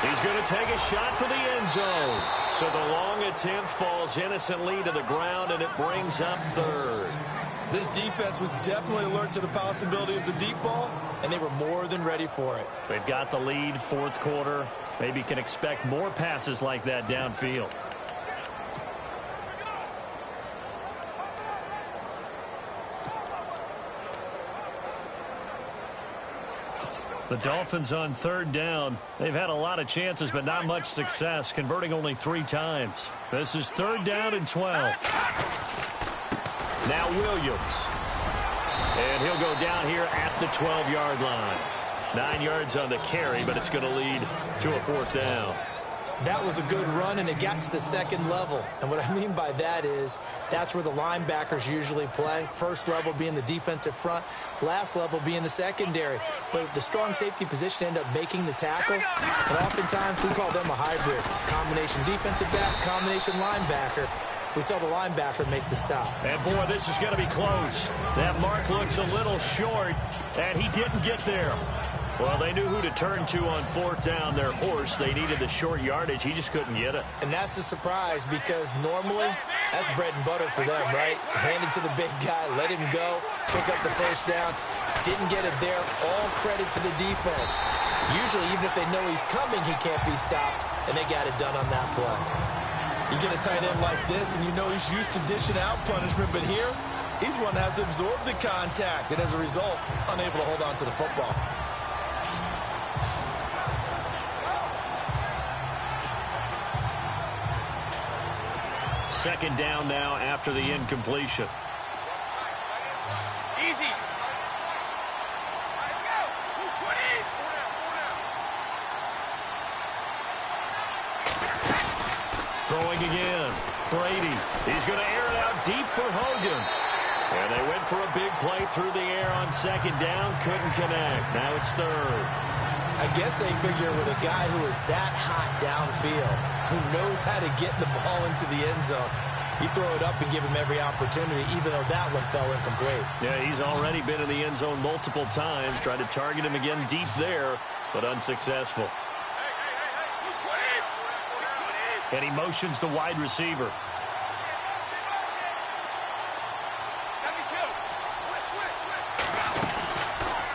B: He's going to take a shot for the end zone. So the long attempt falls innocently to the ground, and it brings up 3rd.
C: This defense was definitely alert to the possibility of the deep ball, and they were more than ready for it.
B: They've got the lead, 4th quarter. Maybe can expect more passes like that downfield. The Dolphins on third down. They've had a lot of chances, but not much success, converting only 3 times. This is third down and 12. Now Williams. And he'll go down here at the 12-yard line. 9 yards on the carry, but it's going to lead to a 4th down.
C: That was a good run, and it got to the second level. And what I mean by that is that's where the linebackers usually play. First level being the defensive front, last level being the secondary. But the strong safety position ended up making the tackle. And oftentimes we call them a hybrid. Combination defensive back, combination linebacker. We saw the linebacker make the stop.
B: And, boy, this is going to be close. That mark looks a little short, and he didn't get there. Well, they knew who to turn to on 4th down, their horse. They needed the short yardage. He just couldn't get it.
C: And that's a surprise because normally that's bread and butter for them, right? Hand it to the big guy, let him go, pick up the first down. Didn't get it there. All credit to the defense. Usually, even if they know he's coming, he can't be stopped, and they got it done on that play. You get a tight end like this, and you know he's used to dishing out punishment, but here, he's one that has to absorb the contact, and as a result, unable to hold on to the football.
B: Second down now after the incompletion.
F: Easy.
B: Throwing again. Brady. He's going to air it out deep for Hogan. And they went for a big play through the air on second down. Couldn't connect. Now it's third.
C: I guess they figure with a guy who is that hot downfield, who knows how to get the ball into the end zone, you throw it up and give him every opportunity, even though that one fell incomplete.
B: Yeah, he's already been in the end zone multiple times. Tried to target him again deep there, but unsuccessful. And he motions the wide receiver.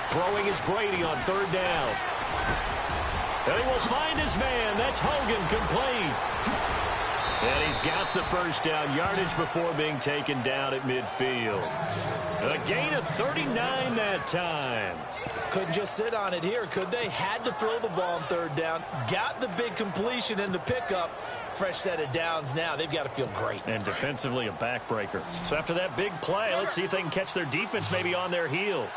B: Throwing is Brady on third down. And he will find his man. That's Hogan, complete. And he's got the first down, yardage before being taken down at midfield. A gain of 39 that time.
C: Couldn't just sit on it here, could they? Had to throw the ball on third down. Got the big completion in the pickup. Fresh set of downs now. They've got to feel great.
B: And defensively a backbreaker. So after that big play, let's see if they can catch their defense maybe on their heels.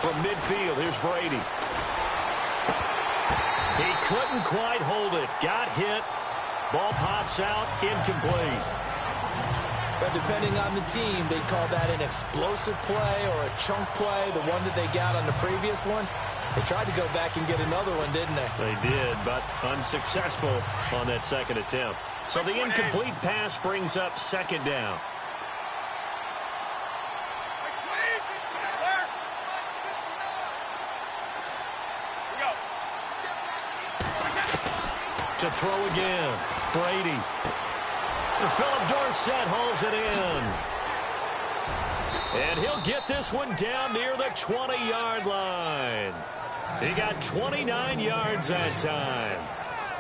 B: From midfield, here's Brady. He couldn't quite hold it. Got hit. Ball pops out. Incomplete.
C: But depending on the team, they call that an explosive play or a chunk play, the one that they got on the previous one. They tried to go back and get another one, didn't they?
B: They did, but unsuccessful on that second attempt. So the incomplete pass brings up second down. To throw again, Brady. Philip Dorsett holds it in. And he'll get this one down near the 20-yard line. He got 29 yards that time.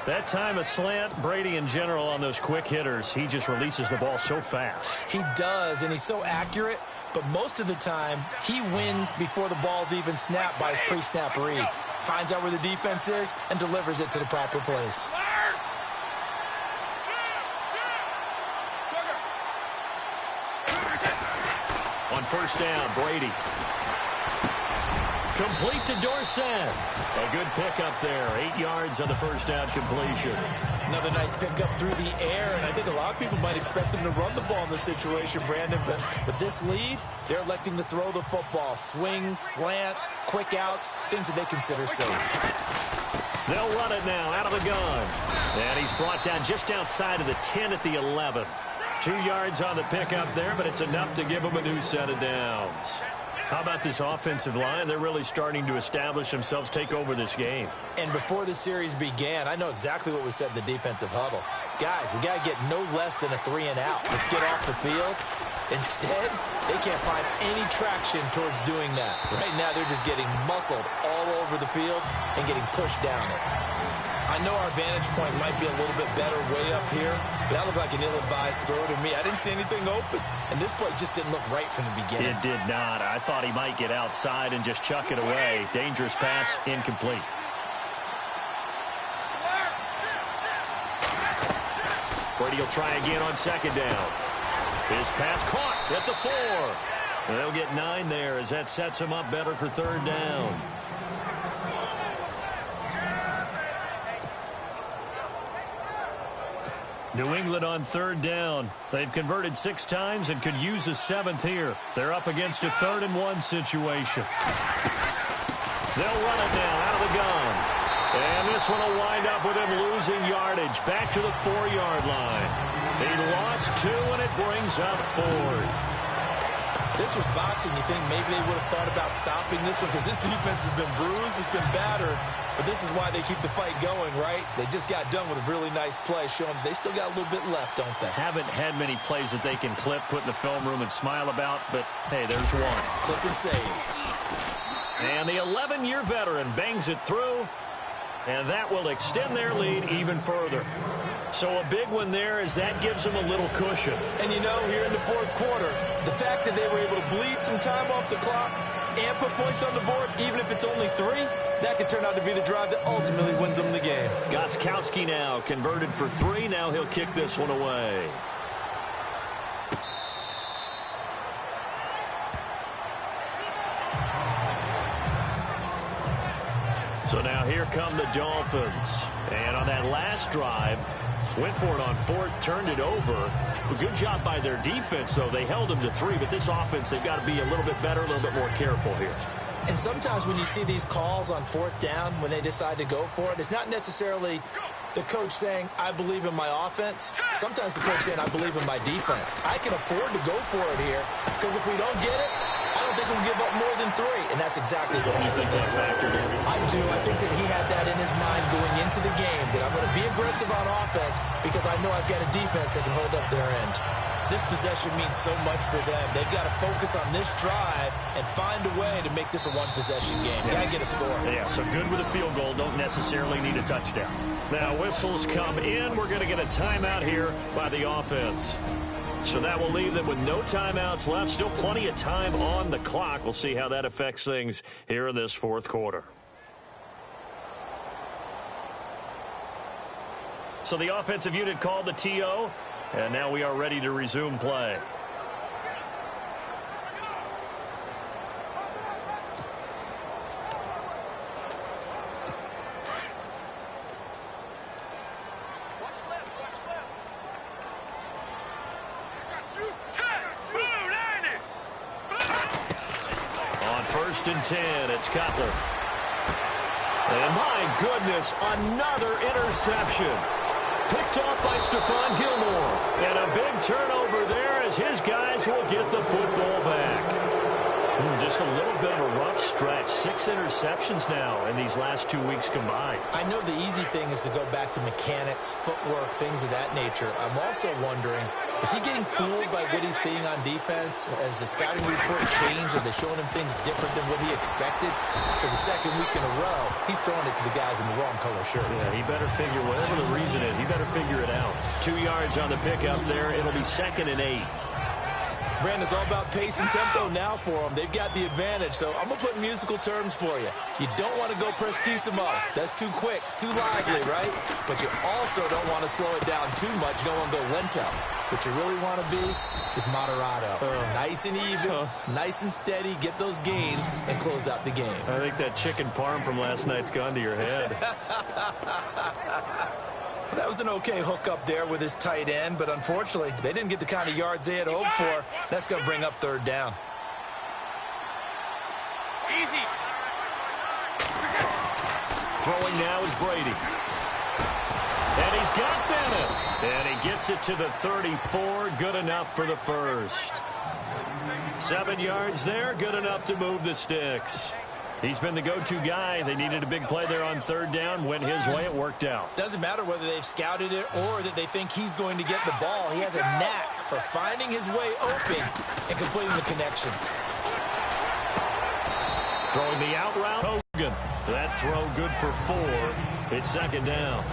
B: That time a slant. Brady in general on those quick hitters, he just releases the ball so fast.
C: He does, and he's so accurate, but most of the time he wins before the ball's even snapped by his pre-snap read. Finds out where the defense is and delivers it to the proper place.
B: On first down, Brady. Complete to Dorsett. A good pickup there. 8 yards on the first down completion.
C: Another nice pickup through the air, and I think a lot of people might expect them to run the ball in this situation, Brandon, but with this lead, they're electing to throw the football. Swings, slants, quick outs, things that they consider safe.
B: They'll run it now out of the gun. And he's brought down just outside of the 10 at the 11. 2 yards on the pickup there, but it's enough to give them a new set of downs. How about this offensive line? They're really starting to establish themselves, take over this game.
C: And before the series began, I know exactly what we said in the defensive huddle. Guys, we got to get no less than a 3-and-out. Let's get off the field, Instead, they can't find any traction towards doing that. Right now, they're just getting muscled all over the field and getting pushed down it. I know our vantage point might be a little bit better way up here, but that looked like an ill-advised throw to me. I didn't see anything open, and this play just didn't look right from the beginning.
B: It did not. I thought he might get outside and just chuck it away. Dangerous pass, incomplete. Brady will try again on second down. His pass caught at the 4. They'll get 9 there as that sets him up better for third down. New England on third down. They've converted 6 times and could use a 7th here. They're up against a 3rd and 1 situation. They'll run it now out of the gun. And this one will wind up with him losing yardage back to the 4-yard line. He lost 2, and it brings up 4th.
C: If this was boxing, you think maybe they would have thought about stopping this one because this defense has been bruised, it's been battered, but this is why they keep the fight going, right? They just got done with a really nice play, showing they still got a little bit left, don't they?
B: Haven't had many plays that they can clip, put in the film room, and smile about, but hey, there's one.
C: Clip and save.
B: And the 11-year veteran bangs it through, and that will extend their lead even further. So a big one there as that gives them a little cushion.
C: And you know, here in the 4th quarter, the fact that they were able to bleed some time off the clock and put points on the board, even if it's only 3, that could turn out to be the drive that ultimately wins them the game.
B: Gostkowski now converted for 3. Now he'll kick this one away. So now here come the Dolphins. And on that last drive, went for it on 4th, turned it over. A good job by their defense, though. They held them to 3, but this offense, they've got to be a little bit better, a little bit more careful here.
C: And sometimes when you see these calls on 4th down, when they decide to go for it, it's not necessarily the coach saying, I believe in my offense. Sometimes the coach saying, I believe in my defense. I can afford to go for it here because if we don't get it, I don't think we'll give up more than 3, and that's exactly what happened.
B: You think that factored in?
C: I do. I think that he had that in his mind going into the game, that I'm going to be aggressive on offense because I know I've got a defense that can hold up their end. This possession means so much for them. They've got to focus on this drive and find a way to make this a one-possession game. Yes. Got to get a score.
B: Yeah, so good with a field goal. Don't necessarily need a touchdown. Now, whistles come in. We're going to get a timeout here by the offense. So that will leave them with no timeouts left. Still plenty of time on the clock. We'll see how that affects things here in this 4th quarter. So the offensive unit called the TO, and now we are ready to resume play. First and 10, it's Cutler. And my goodness, another interception. Picked off by Stephon Gilmore. And a big turnover there as his guys will get the football back. Just a little bit of a rough stretch. 6 interceptions now in these last 2 weeks combined.
C: I know the easy thing is to go back to mechanics, footwork, things of that nature. I'm also wondering, is he getting fooled by what he's seeing on defense? Has the scouting report changed? Are they showing him things different than what he expected? For the 2nd week in a row, he's throwing it to the guys in the wrong color shirts.
B: Yeah, he better figure, whatever the reason is, he better figure it out. 2 yards on the pickup there. It'll be 2nd and 8.
C: Brandon, it's all about pace and tempo now for them. They've got the advantage, so I'm going to put musical terms for you. You don't want to go prestissimo. That's too quick, too lively, right? But you also don't want to slow it down too much. You don't want to go lento. What you really want to be is moderato. Nice and even, nice and steady, get those gains, and close out the game.
B: I think that chicken parm from last night's gone to your head.
C: That was an okay hook up there with his tight end, but unfortunately, they didn't get the kind of yards they had hoped for. That's going to bring up 3rd down.
F: Easy.
B: Throwing now is Brady. And he's got Bennett. And he gets it to the 34. Good enough for the first. 7 yards there. Good enough to move the sticks. He's been the go-to guy. They needed a big play there on 3rd down. Went his way. It worked out.
C: Doesn't matter whether they've scouted it or that they think he's going to get the ball. He has a knack for finding his way open and completing the connection.
B: Throwing the out route, Hogan. That throw good for 4. It's second down.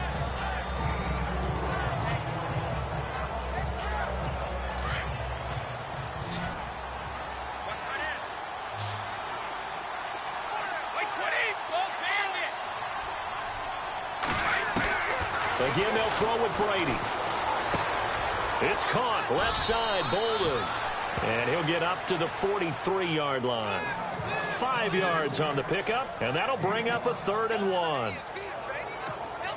B: Again, they'll throw with Brady. It's caught left side, Bolden. And he'll get up to the 43-yard line. 5 yards on the pickup, and that'll bring up a 3rd and 1.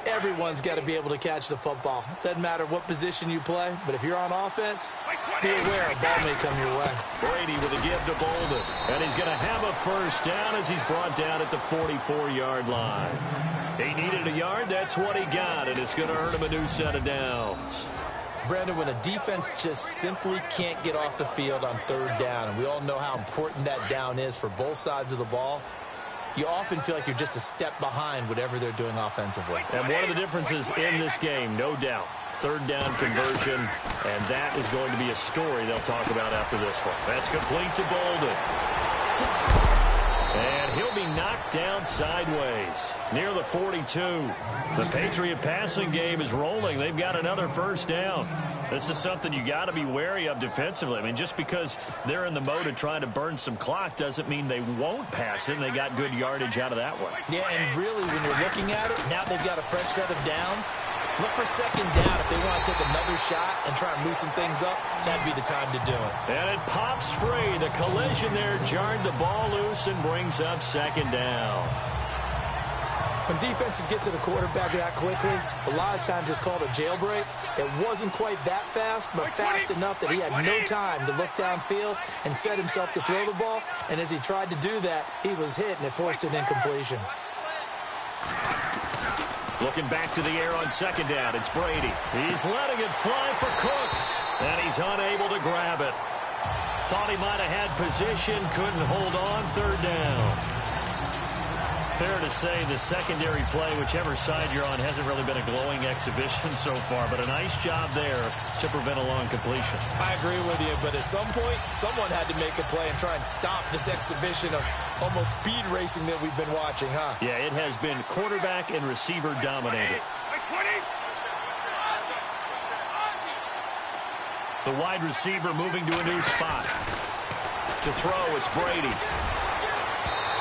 C: Everyone's got to be able to catch the football. Doesn't matter what position you play, but if you're on offense, be aware a ball may come your way.
B: Brady with a give to Bolden, and he's going to have a first down as he's brought down at the 44-yard line. He needed a yard, that's what he got, and it's going to earn him a new set of downs.
C: Brandon, when a defense just simply can't get off the field on 3rd down, and we all know how important that down is for both sides of the ball, you often feel like you're just a step behind whatever they're doing offensively.
B: And one of the differences in this game, no doubt, 3rd down conversion, and that is going to be a story they'll talk about after this one. That's complete to Bolden. And he'll be knocked down sideways near the 42. The Patriot passing game is rolling. They've got another first down. This is something you got to be wary of defensively. I mean, just because they're in the mode of trying to burn some clock doesn't mean they won't pass it. And they got good yardage out of that one.
C: Yeah, and really, when you're looking at it, now they've got a fresh set of downs. Look for 2nd down. If they want to take another shot and try and loosen things up, that'd be the time to do it.
B: And it pops free. The collision there jarred the ball loose and brings up 2nd down.
C: When defenses get to the quarterback that quickly, a lot of times it's called a jailbreak. It wasn't quite that fast, but fast enough that he had no time to look downfield and set himself to throw the ball. And as he tried to do that, he was hit, and it forced an incompletion.
B: Looking back to the air on 2nd down, it's Brady. He's letting it fly for Cooks, and he's unable to grab it. Thought he might have had position, couldn't hold on, 3rd down. Fair to say the secondary play, whichever side you're on, hasn't really been a glowing exhibition so far, but a nice job there to prevent a long completion.
C: I agree with you, but at some point, someone had to make a play and try and stop this exhibition of almost speed racing that we've been watching, huh?
B: Yeah, it has been quarterback and receiver dominated. The wide receiver moving to a new spot. To throw, it's Brady.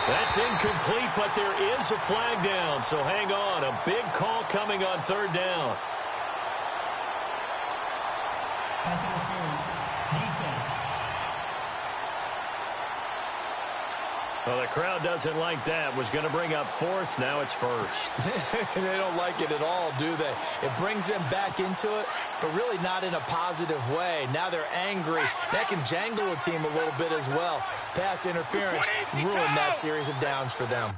B: That's incomplete, but there is a flag down, so hang on. A big call coming on 3rd down.
D: Pass interference. Defense.
B: Well, the crowd doesn't like that. Was going to bring up 4th. Now it's 1st.
C: They don't like it at all, do they? It brings them back into it, but really not in a positive way. Now they're angry. That can jangle a team a little bit as well. Pass interference ruined that series of downs for them.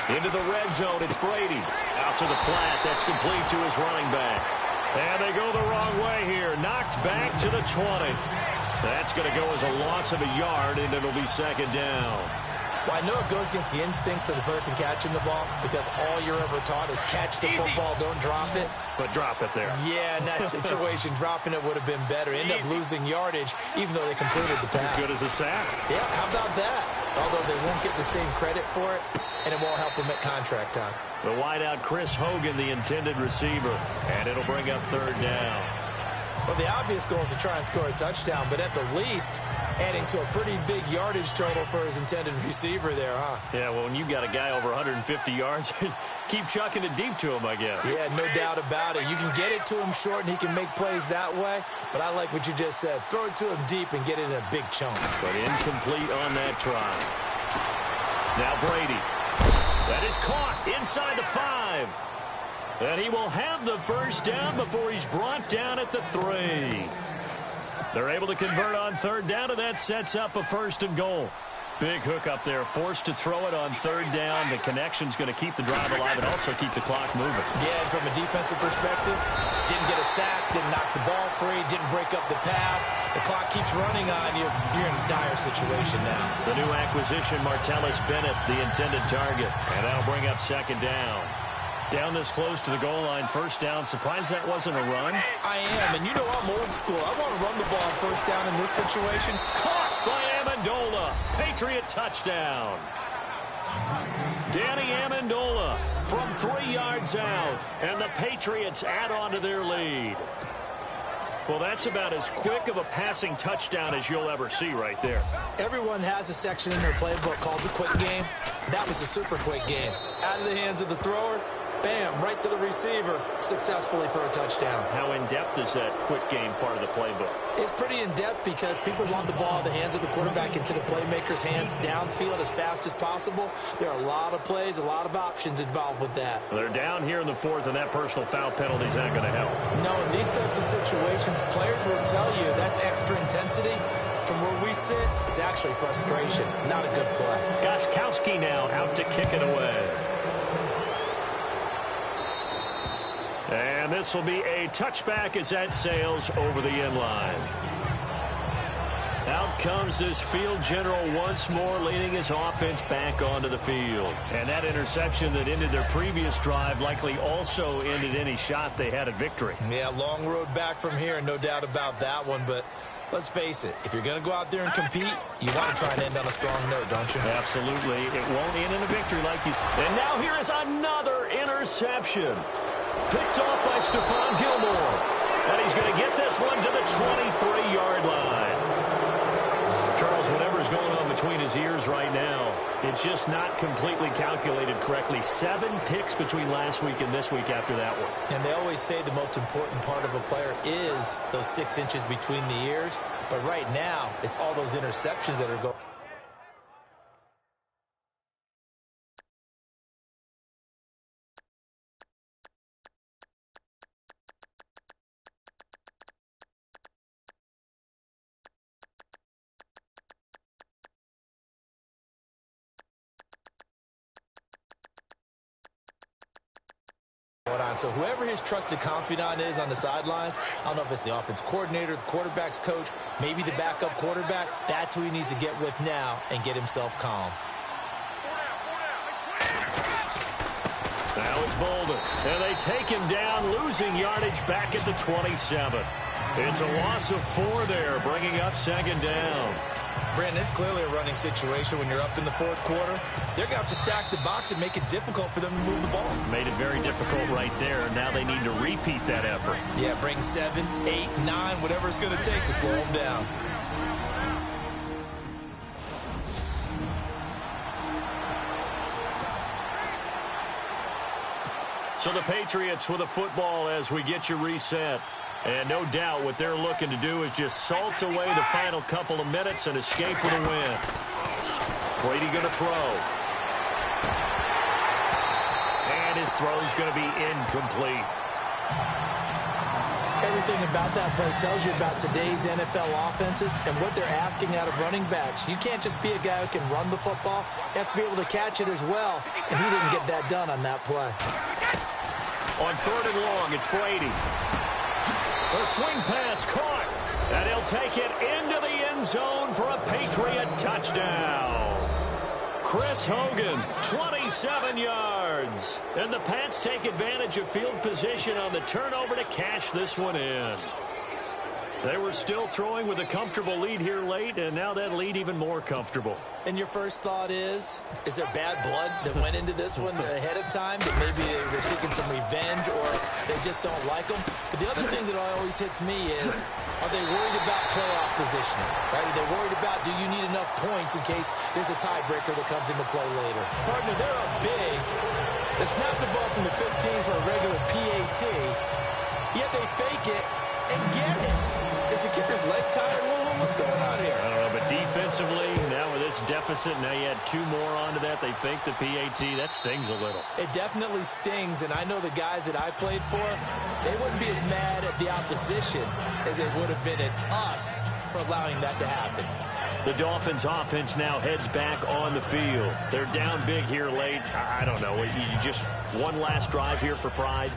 B: Into the red zone, it's Brady. Out to the flat, that's complete to his running back. And they go the wrong way here. Knocked back to the 20. That's going to go as a loss of a yard, and it'll be second down.
C: Well, I know it goes against the instincts of the person catching the ball because all you're ever taught is catch the football, don't drop it.
B: But drop it there.
C: Yeah, in that situation, dropping it would have been better. End up losing yardage, even though they completed the pass.
B: As good as a sack.
C: Yeah, how about that? Although they won't get the same credit for it, and it won't help them at contract time.
B: The wideout, Chris Hogan, the intended receiver. And it'll bring up third down.
C: Well, the obvious goal is to try and score a touchdown, but at the least, adding to a pretty big yardage total for his intended receiver there, huh?
B: Yeah, well, when you got a guy over 150 yards, keep chucking it deep to him, I guess.
C: Yeah, no doubt about it. You can get it to him short, and he can make plays that way, but I like what you just said. Throw it to him deep and get it in a big chunk.
B: But incomplete on that try. Now Brady. That is caught inside the 5. And he will have the first down before he's brought down at the 3. They're able to convert on third down, and that sets up a first and goal. Big hook up there, forced to throw it on third down. The connection's going to keep the drive alive and also keep the clock moving.
C: Yeah, and from a defensive perspective, didn't get a sack, didn't knock the ball free, didn't break up the pass. The clock keeps running on you. You're in a dire situation now.
B: The new acquisition, Martellus Bennett, the intended target. And that'll bring up second down. Down this close to the goal line, first down. Surprised that wasn't a run?
C: I am, and you know I'm old school. I want to run the ball first down in this situation.
B: Caught by Amendola. Patriot touchdown. Danny Amendola from 3 yards out, and the Patriots add on to their lead. Well, that's about as quick of a passing touchdown as you'll ever see right there.
C: Everyone has a section in their playbook called the quick game. That was a super quick game. Out of the hands of the thrower, bam, right to the receiver, successfully for a touchdown.
B: How in-depth is that quick game part of the playbook?
C: It's pretty in-depth because people want the ball in the hands of the quarterback into the playmaker's hands downfield as fast as possible. There are a lot of plays, a lot of options involved with that.
B: They're down here in the 4th, and that personal foul penalty is not going to help.
C: No, in these types of situations, players will tell you that's extra intensity. From where we sit, it's actually frustration, not a good play.
B: Gostkowski now out to kick it away. And this will be a touchback as that sails over the end line. Out comes this field general once more, leading his offense back onto the field. And that interception that ended their previous drive likely also ended any shot they had at victory.
C: Yeah, long road back from here, no doubt about that one, but let's face it, if you're going to go out there and compete, you want to try and end on a strong note, don't you?
B: Absolutely. It won't end in a victory like he's... And now here is another interception. Picked off by Stephon Gilmore. And he's going to get this one to the 23-yard line. Charles, whatever's going on between his ears right now, it's just not completely calculated correctly. 7 picks between last week and this week after that one.
C: And they always say the most important part of a player is those 6 inches between the ears. But right now, it's all those interceptions that are going. So whoever his trusted confidant is on the sidelines, I don't know if it's the offense coordinator, the quarterback's coach, maybe the backup quarterback, that's who he needs to get with now and get himself calm.
B: Now it's Bolden, and they take him down, losing yardage back at the 27. It's a loss of 4 there, bringing up second down.
C: Brandon, it's clearly a running situation when you're up in the 4th quarter. They're going to have to stack the box and make it difficult for them to move the ball.
B: Made it very difficult right there. Now they need to repeat that effort.
C: Yeah, bring 7, 8, 9, whatever it's going to take to slow them down.
B: So the Patriots with a football as we get you reset. And no doubt what they're looking to do is just salt away the final couple of minutes and escape with a win. Brady going to throw. And his throw is going to be incomplete.
C: Everything about that play tells you about today's NFL offenses and what they're asking out of running backs. You can't just be a guy who can run the football. You have to be able to catch it as well, and he didn't get that done on that play.
B: On 3rd and long, it's Brady. The swing pass caught, and he'll take it into the end zone for a Patriot touchdown. Chris Hogan, 27 yards. And the Pats take advantage of field position on the turnover to cash this one in. They were still throwing with a comfortable lead here late, and now that lead even more comfortable.
C: And your first thought is there bad blood that went into this one ahead of time? That maybe they're seeking some revenge or they just don't like them? But the other thing that always hits me is, are they worried about playoff positioning? Right? Are they worried about, do you need enough points in case there's a tiebreaker that comes into play later? Partner, they're up big. They snapped the ball from the 15 for a regular PAT, yet they fake it and get it. Is the kicker's leg tired? What's going on here?
B: I don't know, but defensively, now with this deficit, now you add 2 more onto that. They fake the PAT. That stings a little.
C: It definitely stings, and I know the guys that I played for, they wouldn't be as mad at the opposition as they would have been at us for allowing that to happen.
B: The Dolphins offense now heads back on the field. They're down big here late. I don't know. You just one last drive here for pride?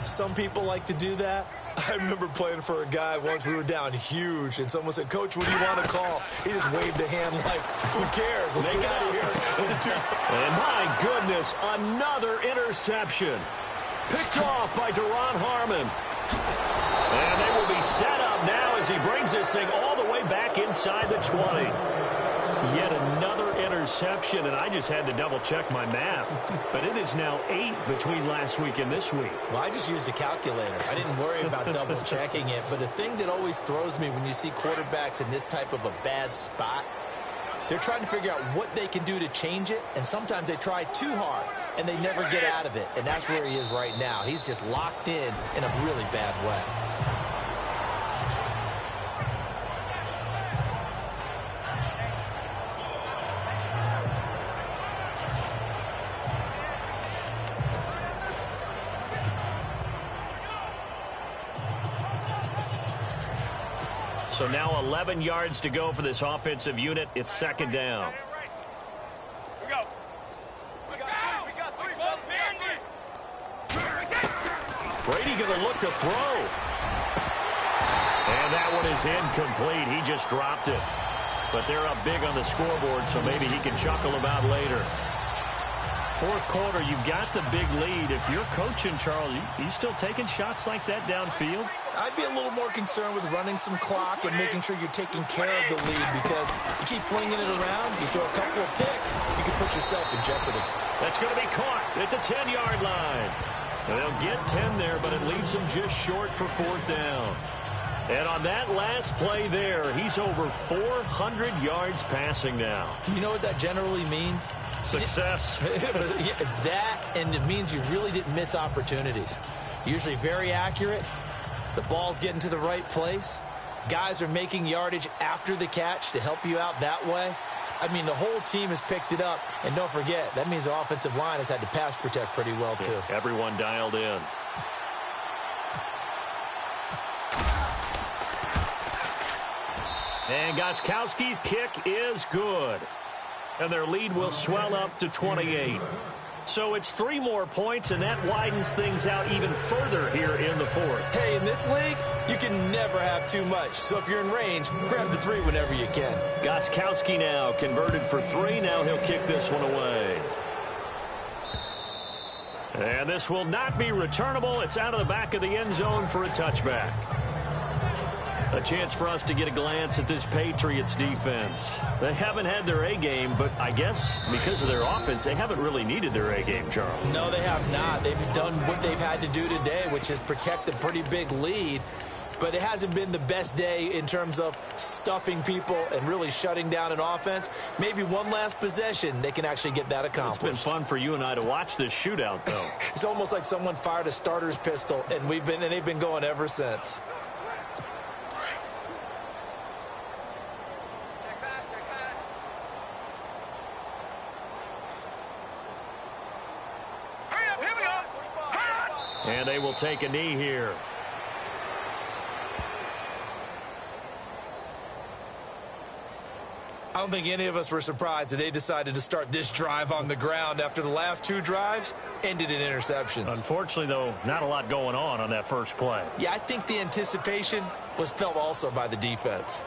C: Some people like to do that. I remember playing for a guy once. We were down huge, and someone said, "Coach, what do you want to call?" He just waved a hand like, "Who cares? Let's get out of here."
B: And my goodness, another interception. Picked off by Duron Harmon. And they will be set up now as he brings this thing all the way back inside the 20. Yet another interception, and I just had to double-check my math. But it is now 8 between last week and this week.
C: Well, I just used a calculator. I didn't worry about double-checking it. But the thing that always throws me when you see quarterbacks in this type of a bad spot, they're trying to figure out what they can do to change it, and sometimes they try too hard, and they never get out of it. And that's where he is right now. He's just locked in a really bad way.
B: So now 11 yards to go for this offensive unit. It's 2nd down.
F: We go.
B: Brady going to look to throw. And that one is incomplete. He just dropped it. But they're up big on the scoreboard, so maybe he can chuckle about later. 4th quarter, you've got the big lead. If you're coaching, Charles, you still taking shots like that downfield?
C: I'd be a little more concerned with running some clock and making sure you're taking care of the lead, because you keep flinging it around, you throw a couple of picks, you can put yourself in jeopardy.
B: That's going to be caught at the 10-yard line. And they'll get 10 there, but it leaves them just short for 4th down. And on that last play there, he's over 400 yards passing now.
C: You know what that generally means?
B: Success.
C: That, and it means you really didn't miss opportunities. Usually very accurate. The ball's getting to the right place. Guys are making yardage after the catch to help you out that way. I mean, the whole team has picked it up. And don't forget, that means the offensive line has had to pass protect pretty well, too.
B: Yeah, everyone dialed in. And Gostkowski's kick is good. And their lead will swell up to 28. So it's 3 more points, and that widens things out even further here in the 4th.
C: Hey, in this league, you can never have too much. So if you're in range, grab the 3 whenever you can.
B: Gostkowski now converted for 3. Now he'll kick this one away. And this will not be returnable. It's out of the back of the end zone for a touchback. A chance for us to get a glance at this Patriots defense. They haven't had their A-game, but I guess because of their offense, they haven't really needed their A-game, Charles.
C: No, they have not. They've done what they've had to do today, which is protect a pretty big lead. But it hasn't been the best day in terms of stuffing people and really shutting down an offense. Maybe one last possession, they can actually get that accomplished.
B: It's been fun for you and I to watch this shootout, though.
C: It's almost like someone fired a starter's pistol, and they've been going ever since.
B: And they will take a knee here.
C: I don't think any of us were surprised that they decided to start this drive on the ground after the last 2 drives ended in interceptions.
B: Unfortunately, though, not a lot going on that first play.
C: Yeah, I think the anticipation was felt also by the defense.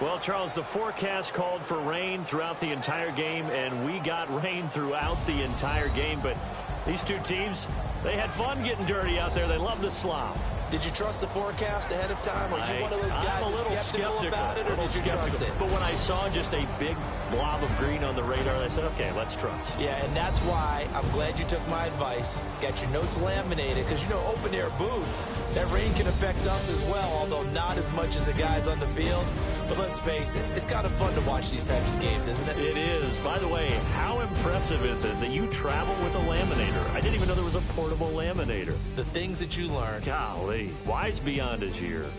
B: Well, Charles, the forecast called for rain throughout the entire game, and we got rain throughout the entire game. But these two teams, they had fun getting dirty out there. They love the slop.
C: Did you trust the forecast ahead of time? Are you one of those guys that's skeptical about it, or did you trust it?
B: But when I saw just a big blob of green on the radar, I said, okay, let's trust.
C: Yeah, and that's why I'm glad you took my advice. Got your notes laminated, because, you know, open-air booth, that rain can affect us as well, although not as much as the guys on the field. But let's face it, it's kind of fun to watch these types of games, isn't it?
B: It is. By the way, how impressive is it that you travel with a laminator? I didn't even know there was a portable laminator.
C: The things that you learn.
B: Golly, wise beyond his years.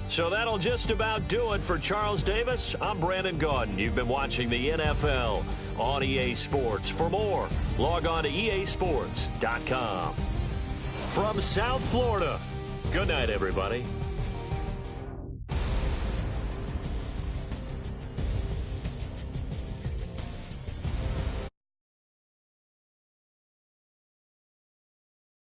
B: So that'll just about do it for Charles Davis. I'm Brandon Gaudin. You've been watching the NFL on EA Sports. For more, log on to easports.com. From South Florida, good night, everybody.